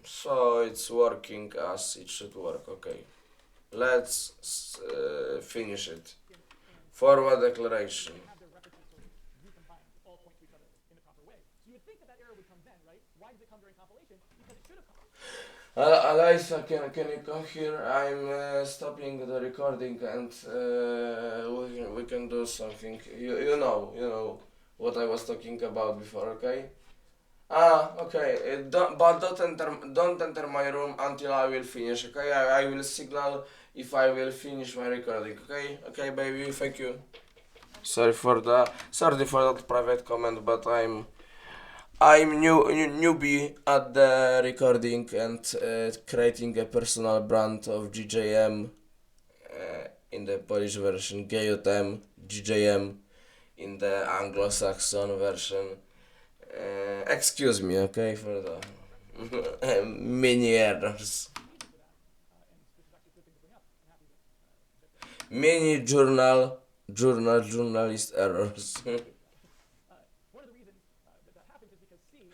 so it's working as it should work. Okay, let's finish it. Forward declaration. Have their references sort of recombined, all point to each other in the proper way. So you would think that error would come then, right? Why does it come during compilation? Because it should have come. Alisa, can you come here? I'm stopping the recording and we can do something. You know what I was talking about before, okay? Okay. Don't enter my room until I will finish, okay? I will signal if I will finish my recording, okay? Okay, baby, thank you. Sorry for that private comment, but I'm newbie at the recording and creating a personal brand of GJM in the Polish version, GJM in the Anglo-Saxon version. Excuse me, okay, for the mini errors. Mini journalist errors. One of the reasons that happens is because C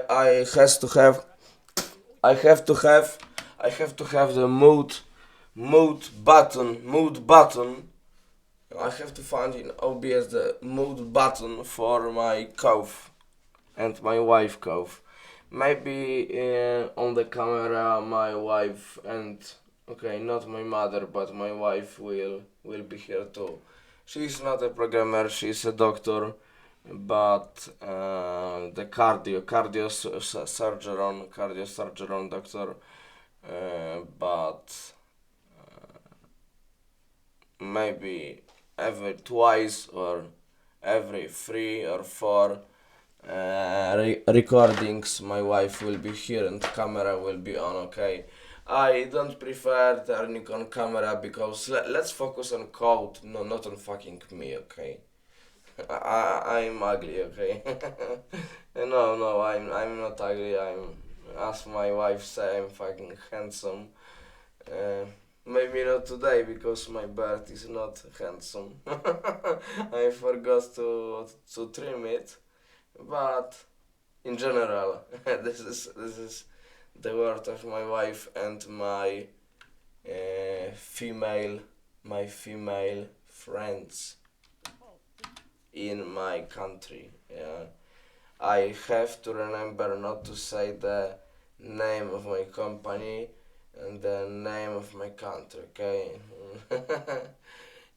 I has to have I have to have the mode button. I have to find in OBS the mode button for my cough and my wife cough. Maybe on the camera my wife and okay, not my mother, but my wife will be here too. She's not a programmer, she's a doctor, but the cardio surgeon doctor, but maybe every twice or every 3 or 4 recordings my wife will be here and camera will be on. Okay, I don't prefer turning on camera because let's focus on code, no, not on fucking me. Okay, I'm ugly. Okay. No, I'm not ugly. I'm, as my wife say, I'm fucking handsome. uh, Maybe not today because my beard is not handsome. I forgot to trim it, but in general, this is the word of my wife and my female friends in my country. Yeah, I have to remember not to say the name of my company and the name of my country. Okay.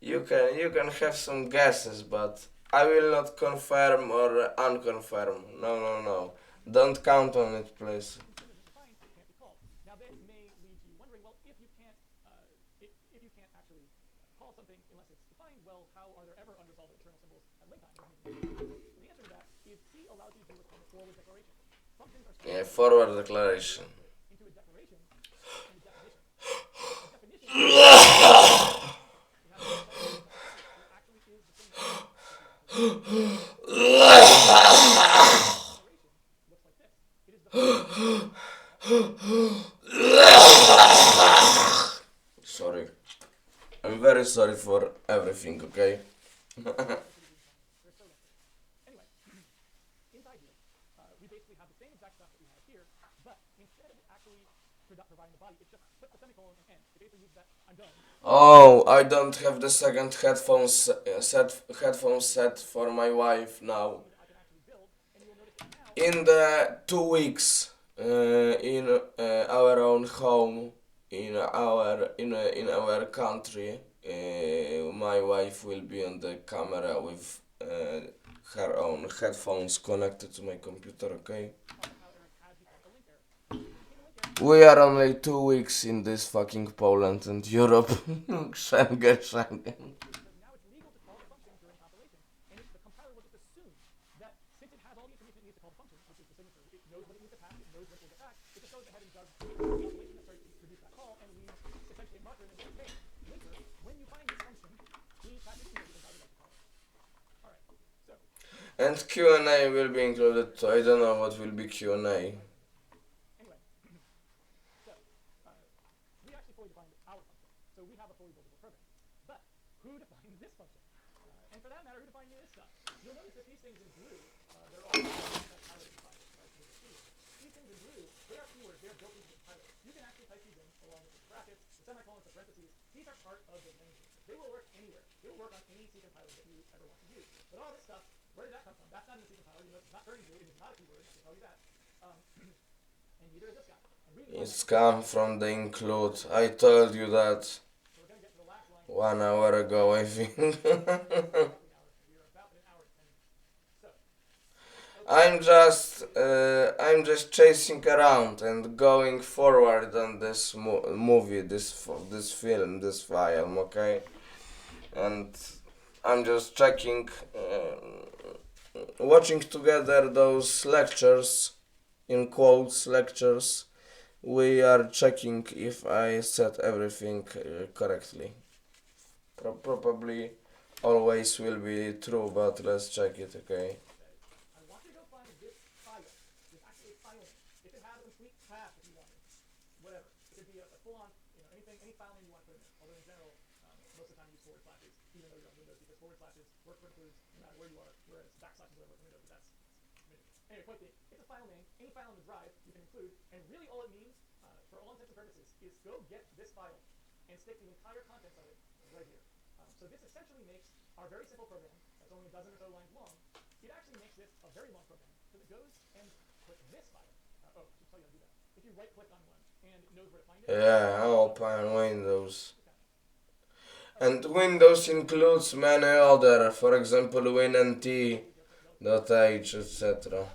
You can have some guesses, but I will not confirm or unconfirm. No. Don't count on it, please. defined, it can't be called. Now this may lead to you wondering, well, if you can't actually call something unless it's defined, well, how are there ever unresolved internal symbols at link time? The answer to that is C allows you to do what's called a forward declaration. Functions are Yeah, forward declaration. into a declaration and a definition. A definition is it actually is the thing that declaration looks like this. It is the Sorry. I'm very sorry for everything, okay? Anyway, inside here, we basically have the same exact stuff that we have here, but instead of actually providing the body, it just puts the semicolon and end. It basically uses that I'm done. Oh, I don't have the second headphones set for my wife now. I can actually build, and you'll notice that now In the 2 weeks, in our own home, in our country, my wife will be on the camera with her own headphones connected to my computer. Okay. how Eric has become a link error. We are only 2 weeks in this fucking Poland and Europe. Schengen. Because now it's legal to call a function during compilation, and the compiler will just assume that since it has all the information it needs to call the function, which is the signature, it knows what it needs to pass, it knows when it will get back, it just goes ahead and does the calculation necessary to produce that call, and leaves essentially a marker and says, hey, linker, when you find this function, please pass it in here because I would like to call it. Alright, so. And Q&A will be included too. I don't know what will be Q&A. Anyway, so we actually fully defined our function, so we have a fully buildable program. But who defined this function? And for that matter, who defined this stuff? You'll notice that these things in blue, they're all highlighted by these things in blue, they are keywords, they are built into the compiler. You can actually type these in along with the brackets, the semicolons, the parentheses. These are part of the language. They will work anywhere. They will work on any C compiler that you ever want to use. But all this stuff, where did that come from? That's not in the C compiler. You know, it's not turning blue. It is not a keyword. I can tell you that. And neither is this guy. It's come from the include. I told you that So we're going to get to the last line. 1 hour ago, I think. We are about an hour and 10 minutes. So. I'm just chasing around and going forward on this movie, this film, this film, okay? And I'm just checking, watching together those lectures, in quotes, lectures. We are checking if I set everything correctly. Probably always will be true, but let's check it, okay? I want you to go find this file. There's actually a file name. If it has a complete path, if you wanted, whatever. It could be a full-on, any file name you want to put in there. Although in general, most of the time you use forward slashes, even though you're on Windows, because forward slashes work for includes no matter where you are, whereas backslashes only work for Windows, but that's committed. Anyway, point being, it's a file name. Any file on the drive you can include, and really all it means, for all intents and purposes, is go get this file and stick the entire contents of it right here. So this essentially makes our very simple program, that's only a dozen or so lines long, it actually makes this a very long program, because it goes and puts this file. Oh, I should tell you how to do that. If you right-click on one and it knows where to find it. Yeah, I open Windows. And Windows includes many other, for example, WIN32, .h, etc.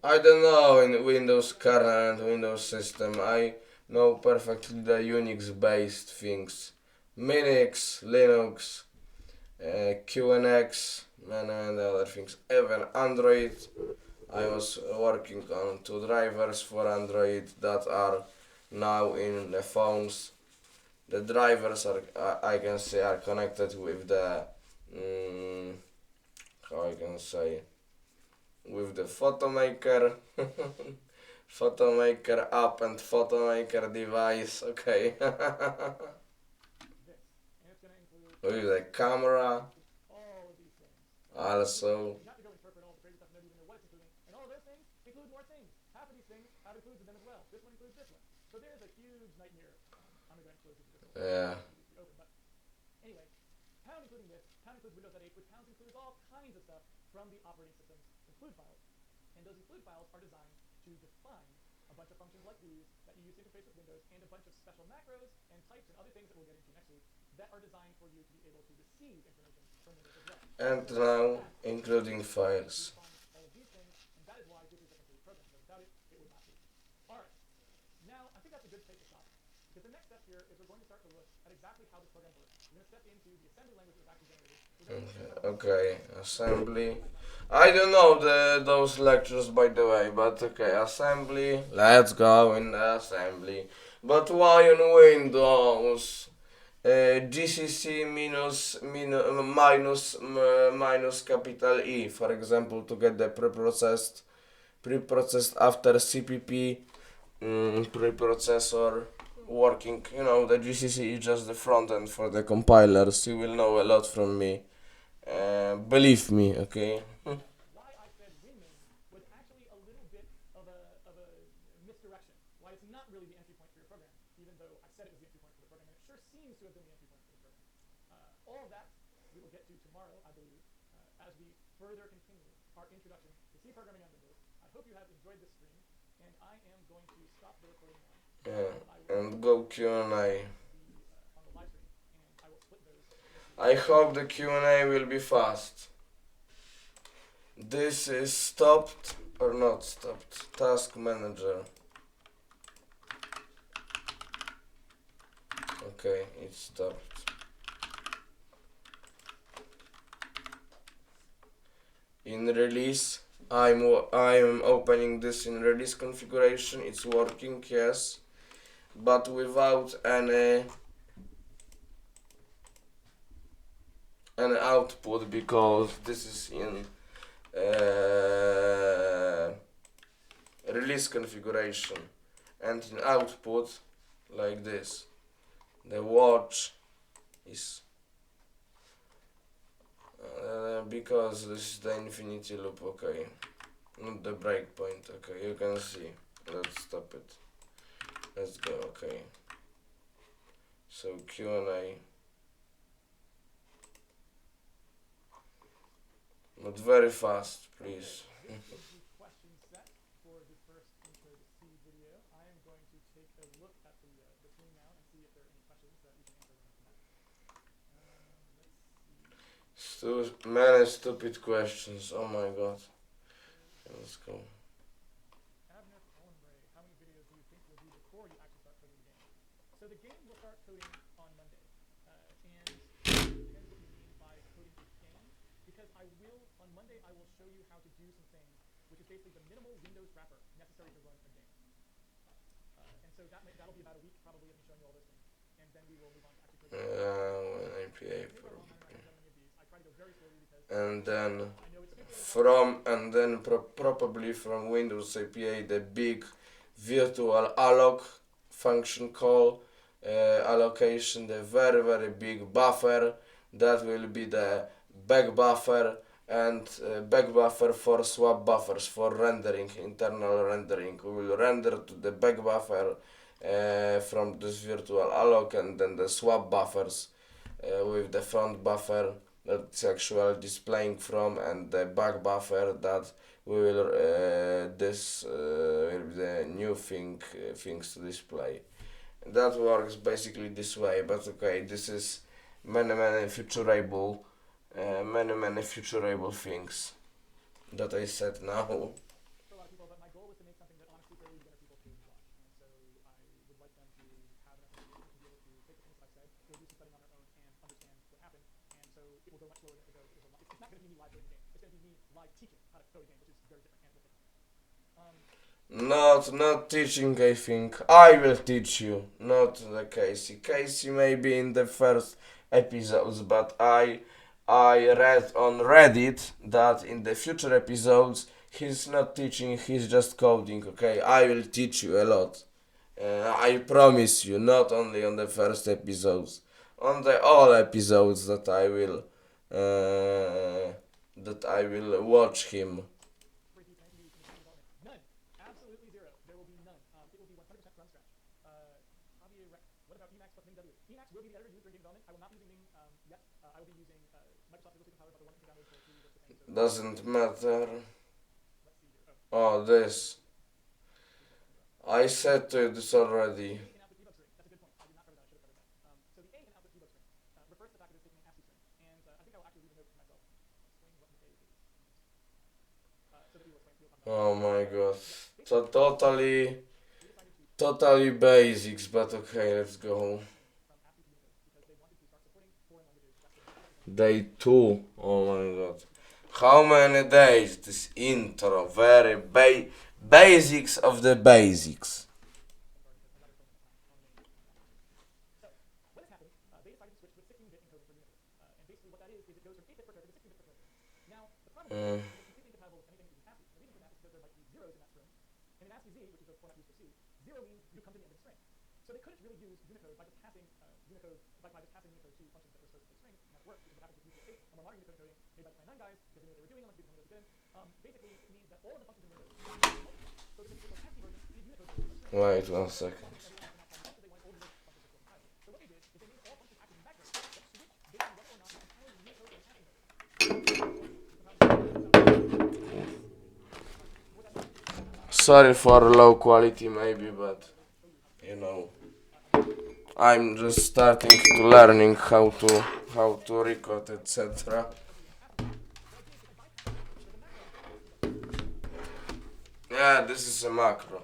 I don't know in Windows kernel and Windows system. I know perfectly the Unix-based things. Minix, Linux, QNX, many other things. Even Android. I was working on 2 drivers for Android that are now in the phones. The drivers are, I can say, are connected with the, how I can say, with the photomaker, photomaker app and photomaker device, okay. With the camera, also. Yeah. Anyway, pound including this, pound includes Windows.h, which pounds includes all kinds of stuff from the operating system's include files. And those include files are designed to define a bunch of functions like these that you use to interface with Windows, and a bunch of special macros and types and other things that we'll get into next week that are designed for you to be able to receive information from Windows as well. And now, including files. All of these things, and that is why this is a complete program, because without it, it would not be. Alright, now I think that's a good place to stop. Because the next step here is we're going to start to look at exactly how this program works. We're going to step into the assembly language that was actually generated. Okay, assembly. I don't know those lectures, by the way, but okay, assembly. Let's go in the assembly. But why on Windows? GCC minus capital E, for example, to get the preprocessed after CPP preprocessor working. You know, the GCC is just the front end for the compilers. You will know a lot from me. Believe me, okay? Why I said WinMain was actually a little bit of a misdirection. Why it's not really the entry point for your program, even though I said it was the entry point for the program, and it sure seems to have been the entry point for the program. All of that we will get to tomorrow, I believe, as we further continue our introduction to C programming on Windows. I hope you have enjoyed this stream, and I am going to stop the recording now. Yeah, and go Q&A. On the live stream, and I will split those. I hope the Q&A will be fast. This is stopped or not stopped? Task manager. Okay, it's stopped. In release, I'm opening this in release configuration. It's working, yes, but without any output, because this is in release configuration, and in output like this. The watch is because this is the infinity loop, okay, not the breakpoint, okay, you can see. Let's stop it. Let's go, okay. So Q&A. Not very fast, please. Question set for the first intro to C video. I am going to take a look at the screen now and see if there are any questions that we can answer right off the bat. Many stupid questions, oh my god. Okay, let's go. Abner Collenbray, how many videos do you think will do before you actually start coding the game? So the game will start coding on Monday. And it depends what you mean by coding a game. Because on Monday, I will show you how to do some things, which is basically the minimal Windows wrapper necessary to run a game. And so that'll be about a week, probably, of me showing you all those things. And then we will move on to actually coding. And then probably from Windows API, the big virtual alloc function call allocation, the very big buffer that will be the back buffer, and back buffer for swap buffers for rendering, internal rendering. We will render to the back buffer from this virtual alloc, and then the swap buffers with the front buffer that's actually displaying from, and the back buffer that we will this will be the new things to display. That works basically this way, but okay, this is many futurable things that I said now. For a lot of people, but my goal was to make something that honestly very beginner people could watch. And so I would like them to have enough information to be able to take the things that I've said, go do some studying on their own, and understand what happened. And so it will go much slower than it goes. It's not going to be me live coding the game. It's going to be me live teaching how to code a game, which is very different, and we'll take on that. Not teaching, I think. I will teach you, not the Casey. Casey maybe in the first episodes, but I read on Reddit that in the future episodes he's not teaching, he's just coding. Okay, I will teach you a lot. I promise you, not only on the first episodes, on the all episodes that I will watch him. None. Absolutely zero. There will be none. It will be 100% from scratch. What about Emacs plus MiniW? Emacs will be the editor used during game development. I will not be using Ming yet. I will be using Microsoft Visual Studio Compiler, but the one that you can download for free works the same. So Doesn't matter. let's see here. Oh, this. I said to you this already. A in output debug string. That's a good point. I did not cover that. I should have covered that. So the A in output debug string refers to the fact that it's taking an ASCII string. And I think I will actually leave a note for myself. Explain what an A is. So that we will explain. We will talk about Oh my god. So totally basics, but okay, let's go. Day 2. Oh my god. How many days? This intro. Very basics of the basics. When this happened, they decided to switch to a 16-bit encoding for Unicode. And basically what that is it goes from 8-bit per character to 16-bit per character. Now, the problem is it's completely incompatible with anything using ASCII. The reason for that is because there might be zeros in that string. And in ASCII Z, which is the format used for C, 0 means you come to the end of the string. So they couldn't really use Unicode by just passing Unicode to functions that were supposed to take strings, and that worked because what happens with Unicode 8 and more modern Unicode encoding made by the 29 guys because they knew what they were doing and wanted to do something really good. Basically, it means that all of the functions in Windows are multiple. So the ASCII version is Unicode version of string. Wait 1 second. Sorry for low quality maybe, but you know, I'm just starting to learning how to record, etc. Yeah, this is a macro.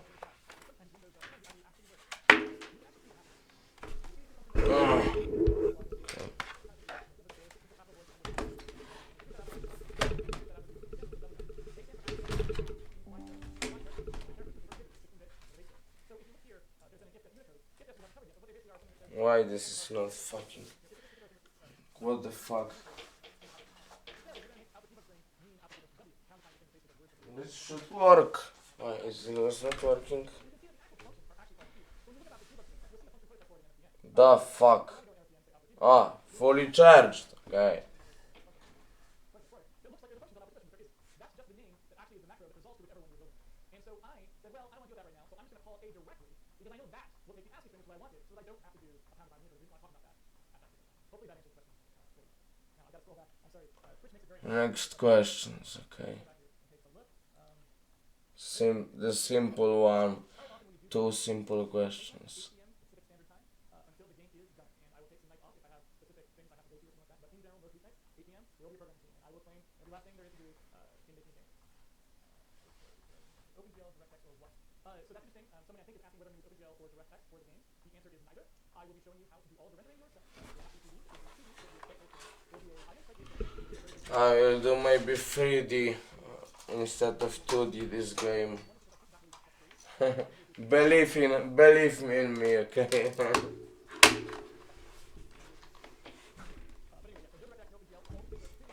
Why this is not fucking... What the fuck? This should work. Why is it not working? The fuck? Ah, fully charged. Okay. Next questions, okay. The simple one. 2 simple questions. So that's interesting. Somebody I think is asking whether I'm going to use OpenGL or DirectX for the game. The answer is neither. I will be showing you how to do all the rendering yourself. I will do maybe 3D instead of 2D this game. Believe me in me, okay?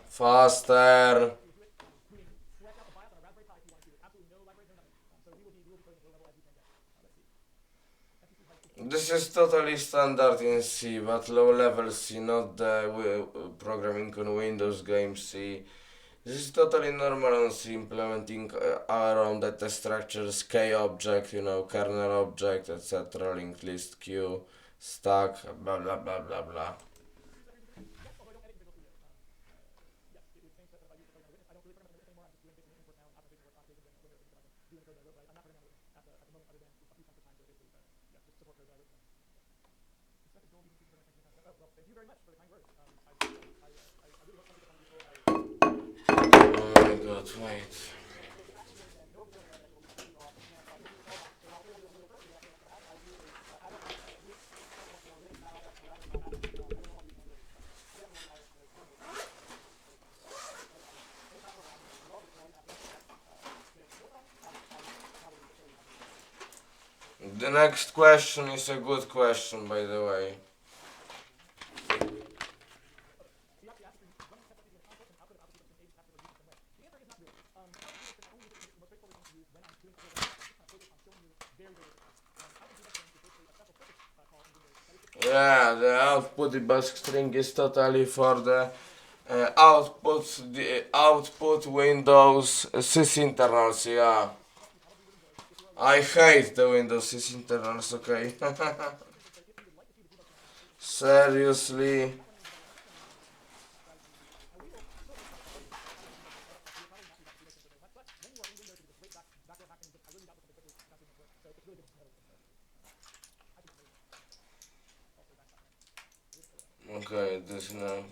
Faster. This is totally standard in C, but low level C, not the programming on Windows game C. This is totally normal on implementing around data structures, K object, you know, kernel object, etc., linked list, queue, stack, blah blah blah blah blah. Yes, although I don't edit in Visual Studio. Yes, it would change that if I use the program as a witness. I don't really program as a witness anymore. I'm just doing basic import now and optimization work on occasion when there are things that I can do in code that I wrote, but I'm not programming as a witness at the moment other than a few times per time to basically, just support code that I wrote. Expected goal meeting for the next time. Oh, well, thank you very much for the kind words. I really hope something becomes useful. Oh my god, wait. The next question is a good question, by the way. Yeah, the output debug string is totally for the output Windows sysinternals. Yeah, I hate the Windows sysinternals. Okay, seriously. Okay, this now.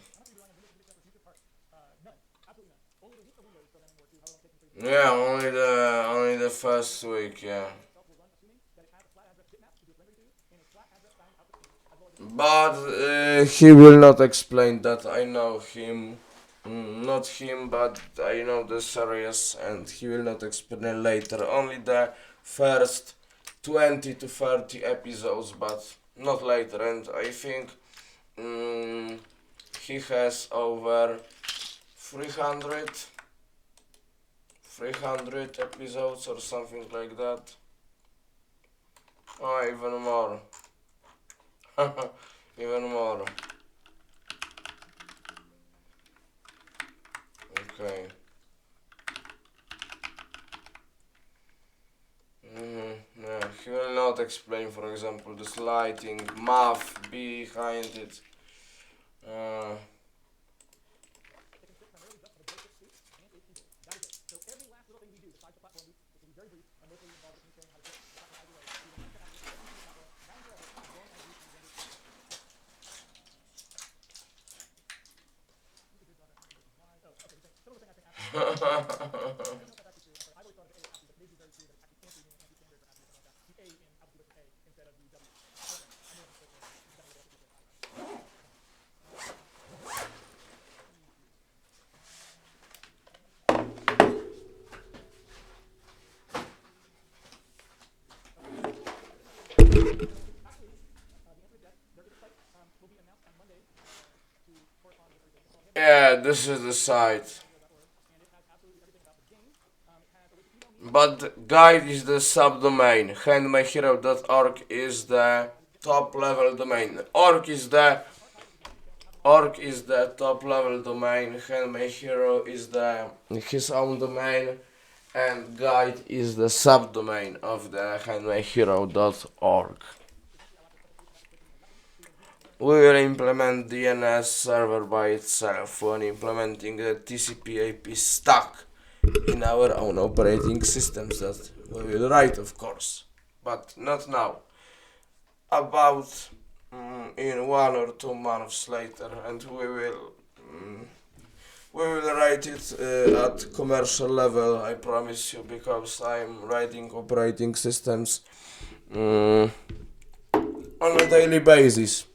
Yeah, only the first week. Yeah. But he will not explain that. I know him. Not him, but I know the series, and he will not explain later. Only the first 20 to 30 episodes, but not later. And I think he has over 300 episodes or something like that. Oh, even more. Even more. Okay. Yeah, he will not explain, for example, this lighting, math behind it. Yeah, this is the site. But guide is the subdomain. Handmadehero.org is the top level domain. Org is the top level domain. Handmade Hero is the his own domain, and guide is the subdomain of the handmadehero.org. We will implement DNS server by itself when implementing the TCP/IP stack in our own operating systems that we will write, of course, but not now. About in 1 or 2 months later, and we will write it at commercial level. I promise you, because I'm writing operating systems on a daily basis.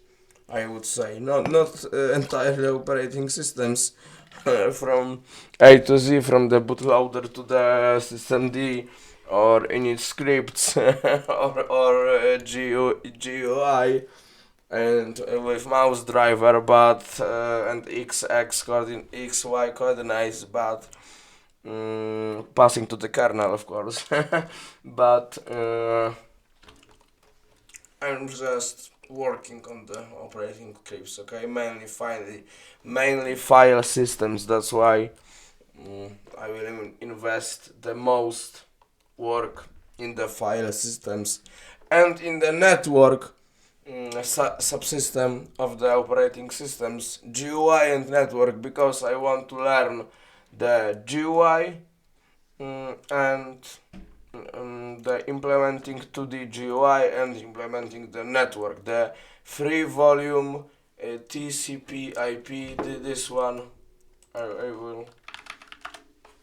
I would say not entirely operating systems from A to Z, from the bootloader to the systemd or init scripts or GUI and with mouse driver, but and XY coordinates, but passing to the kernel, of course. But I'm just working on the operating scripts, okay? Mainly file systems. That's why I will invest the most work in the file systems and in the network subsystem of the operating systems, GUI and network, because I want to learn the GUI and the implementing 2D GUI and implementing the network, the free volume TCP IP. This one I will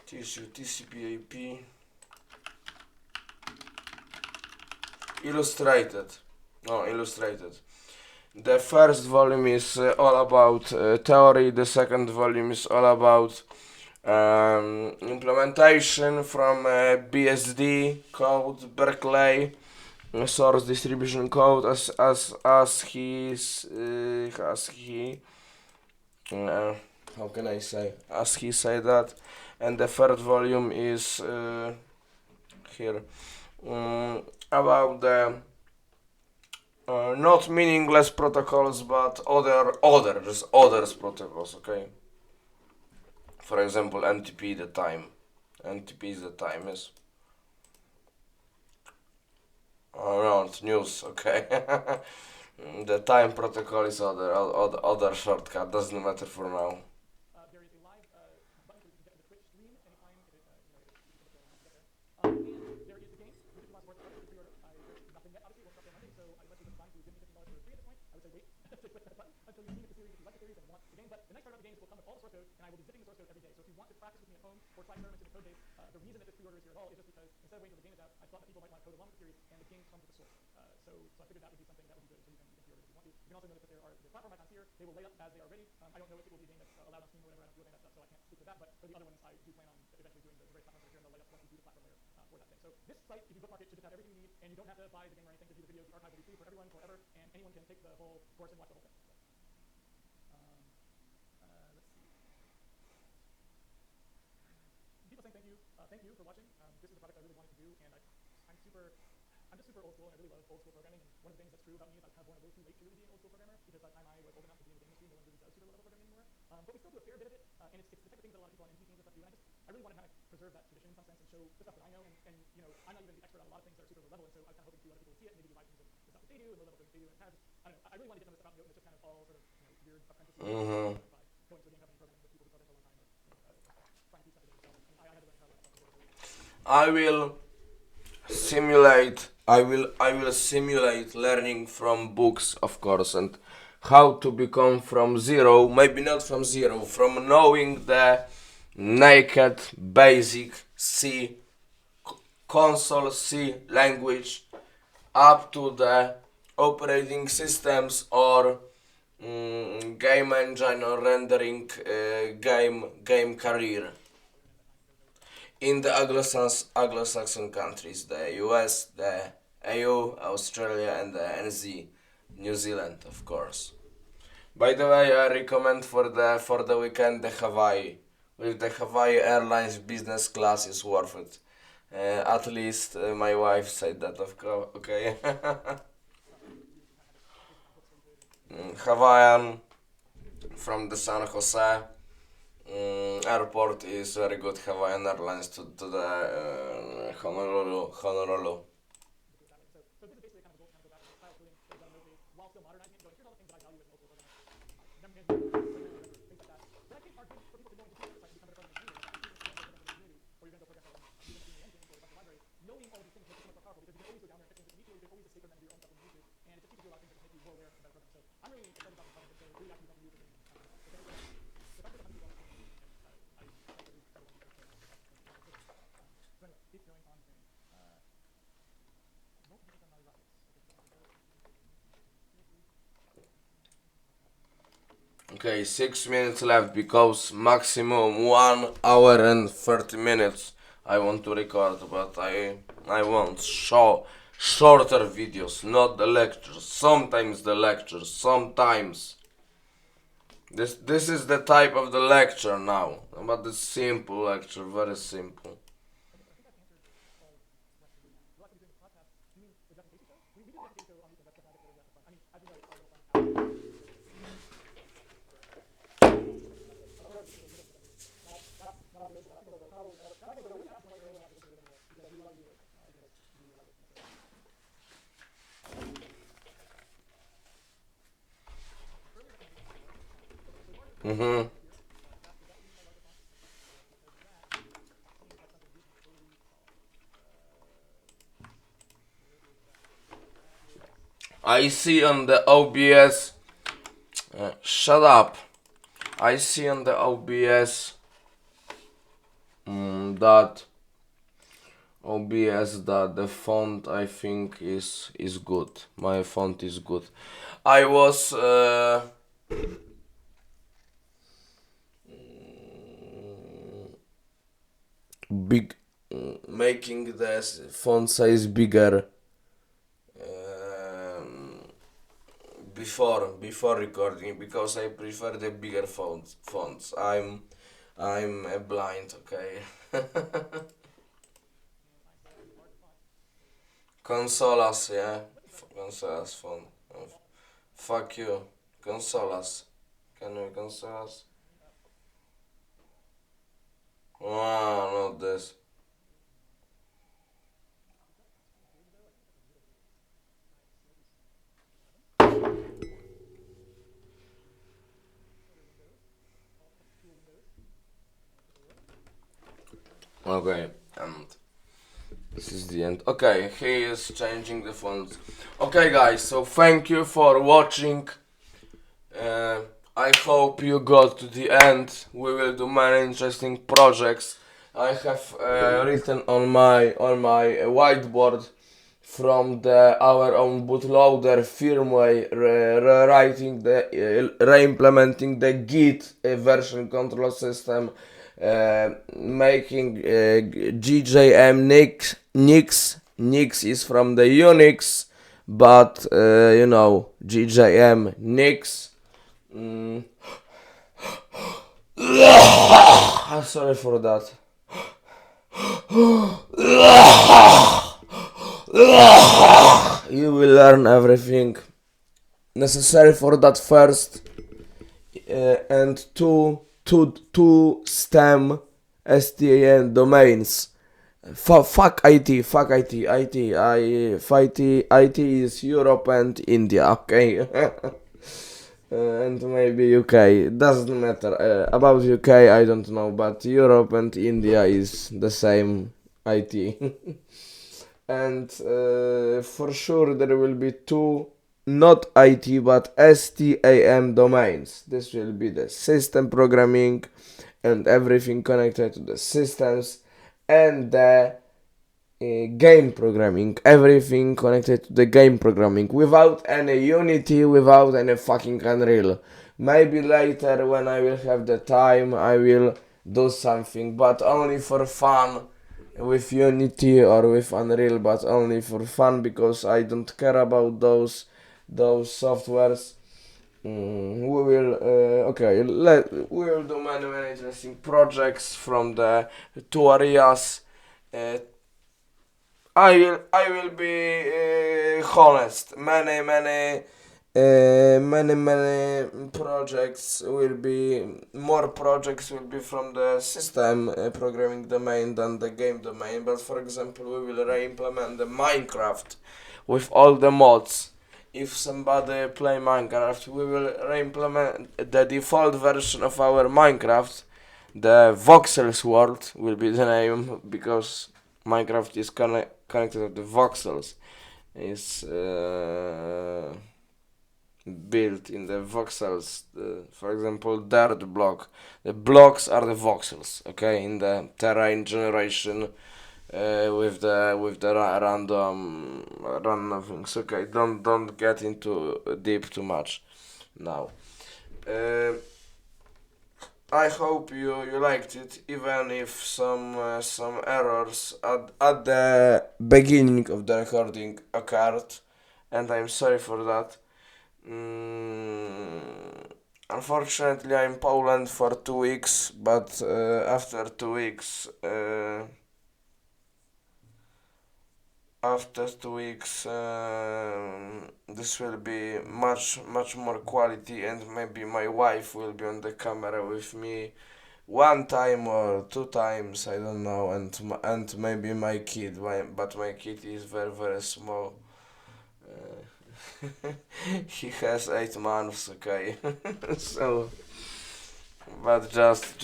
teach you. TCP IP illustrated. No, illustrated. The first volume is all about theory. The second volume is all about implementation from BSD code, Berkeley source distribution code, as he how can I say, as he say that. And the third volume is here about the not meaningless protocols, but others protocols. Okay. For example, NTP the time. NTP is the time is around news. Okay. The time protocol is other shortcut. Doesn't matter for now. There is a live button so you can get to the Twitch stream anytime if it, and there is the game, $50 worth of credit to pre-order. There's nothing yet, obviously, it won't start till Monday, so unless you decide to give me $50 for free at this point, I would say wait to click that button until you've seen the series, if you like the series and want the game. But the nice part about the games will come with all the source code, and I will be zipping the source code every day. So if you want to practice with me at home or try experiments in the code base, the reason that this pre-order is here at all is just because instead of waiting until the game is out, I thought that people might want to code along with the series, and the game comes with the source. So I figured that would be something that would be good, so you can pre-order if you want to. You can also notice that the platform icons here, they will lay up as they are ready. I don't know if it will be a game that's allowed on Steam or whatever. I don't do any of that stuff, so I can't speak to that. But for the other ones, I do plan on eventually doing the various platforms that are here, and they'll lay up once you do the platform layer for that thing. So this site, if you bookmark it, should just have everything you need, and you don't have to buy the game or anything to view the videos. The archive will be free for everyone forever, and anyone can take the whole course and watch the whole thing. Let's see. People saying thank you. Thank you for watching. This is a project I really wanted to do, and I'm just super old school, and I really love old school programming. And one of the things that's true about me is I was kind of born a little too late to really be an old school programmer, because by the time I was old enough to be in the game industry, no one really does super low-level programming anymore. But we still do a fair bit of it, and it's the type of things that a lot of people on indie teams and stuff do. And I really want to kind of preserve that tradition in some sense and show the stuff that I know. And you know, I'm not even the expert on a lot of things that are super low level, and so I was kind of hoping to other people to see it and maybe do live streams of the stuff that they do and low level things they do. And kind of just, I don't know, I really want to get some of this stuff out in the open. It's just kind of all sort of weird apprentice by going to a game company programming with people who've done it for a long time, or trying to do stuff yourself. And I had to learn how to learn stuff. I will simulate learning from books, of course, and how to become from zero, maybe not from zero, from knowing the naked basic C console C language up to the operating systems or game engine or rendering game career in the Anglo-Saxon countries, the US, the EU, Australia, and the NZ, New Zealand, of course. By the way, I recommend for the weekend the Hawaii. With the Hawaii Airlines business class is worth it. At least my wife said that, of course. Okay. Hawaiian from the San Jose airport is very good. Hawaiian Airlines to the Honolulu. So this is basically kind of a goal to kind of go back to style coding that was done in those days while still modernizing it and going, here's all the things that I value as an old school programmer. Memory management, things like that. That I think are good for people to know and to see to become better programmers anyway. Or you're going to go program for you're going to be in the engine or a bunch of libraries. Knowing all of these things makes it so much more powerful because you can always go down there and fix things if you need to. You can always escape from them and do your own stuff when you need to. And it just teaches you a lot of things that can make you more aware of better programming. So I'm really excited about this project. So really actually want to use it. If I put 100 people on the screen, I everyone so anyway, it's going on thing. Okay, 6 minutes left because maximum 1 hour and 30 minutes I want to record, but I want shorter videos, not the lectures. Sometimes the lectures, sometimes. This is the type of the lecture now, but the simple lecture, very simple. Mm-hmm. I see on the OBS. Shut up. I see on the OBS that that the font I think is good. My font is good. I was big making the font size bigger before recording because I prefer the bigger fonts. I'm blind, okay. Consolas, yeah. Consolas font. Fuck you. Consolas. Can we consolas? Ah, not this. Okay, and this is the end. Okay, he is changing the fonts. Okay, guys, so thank you for watching. Uh, I hope you got to the end. We will do many interesting projects. I have written on my whiteboard from the our own bootloader firmware rewriting the re-implementing the Git version control system, making GJM Nix is from the Unix, but you know, GJM Nix. Sorry for that. You will learn everything necessary for that first, and two STEM STAN domains. Fuck IT, fuck IT, IT is Europe and India, okay? And maybe UK, doesn't matter. About UK, I don't know, but Europe and India is the same IT. And for sure there will be two not IT but STAM domains. This will be the system programming and everything connected to the systems, and the game programming, everything connected to the game programming, without any Unity, without any fucking Unreal. Maybe later when I will have the time I will do something, but only for fun, with Unity or with Unreal, but only for fun, because I don't care about those softwares. We will we will do many interesting projects from the two areas. uh, I will be honest. Many projects will be more projects will be from the system programming domain than the game domain. But for example, we will re-implement the Minecraft with all the mods. If somebody play Minecraft, we will re-implement the default version of our Minecraft. The Voxels world will be the name, because Minecraft is connected to the voxels. Is built in the voxels. For example, dirt block. The blocks are the voxels. Okay, in the terrain generation. With the random things. Okay, don't get into deep too much now. Uh, I hope you liked it, even if some errors at the beginning of the recording occurred, and I'm sorry for that. Unfortunately, I'm in Poland for 2 weeks, but after 2 weeks, this will be much more quality, and maybe my wife will be on the camera with me one time or two times, I don't know, and maybe my kid, but my kid is very small. He has 8 months, okay. So but just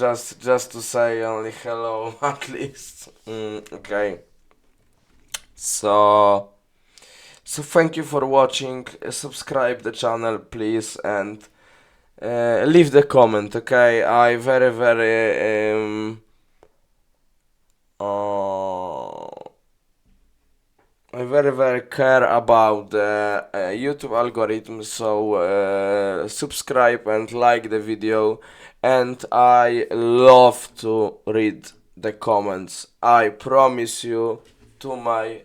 to say only hello at least. Okay. So thank you for watching. Subscribe the channel, please, and leave the comment. Okay, I very care about the YouTube algorithm, so subscribe and like the video, and I love to read the comments. I promise you, to my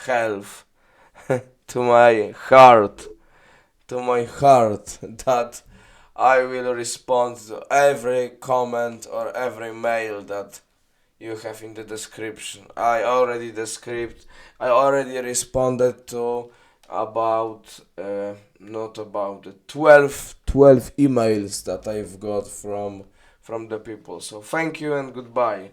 health, to my heart, that I will respond to every comment or every mail that you have in the description. I already responded to about not about the 12 emails that I've got from the people. So thank you and goodbye.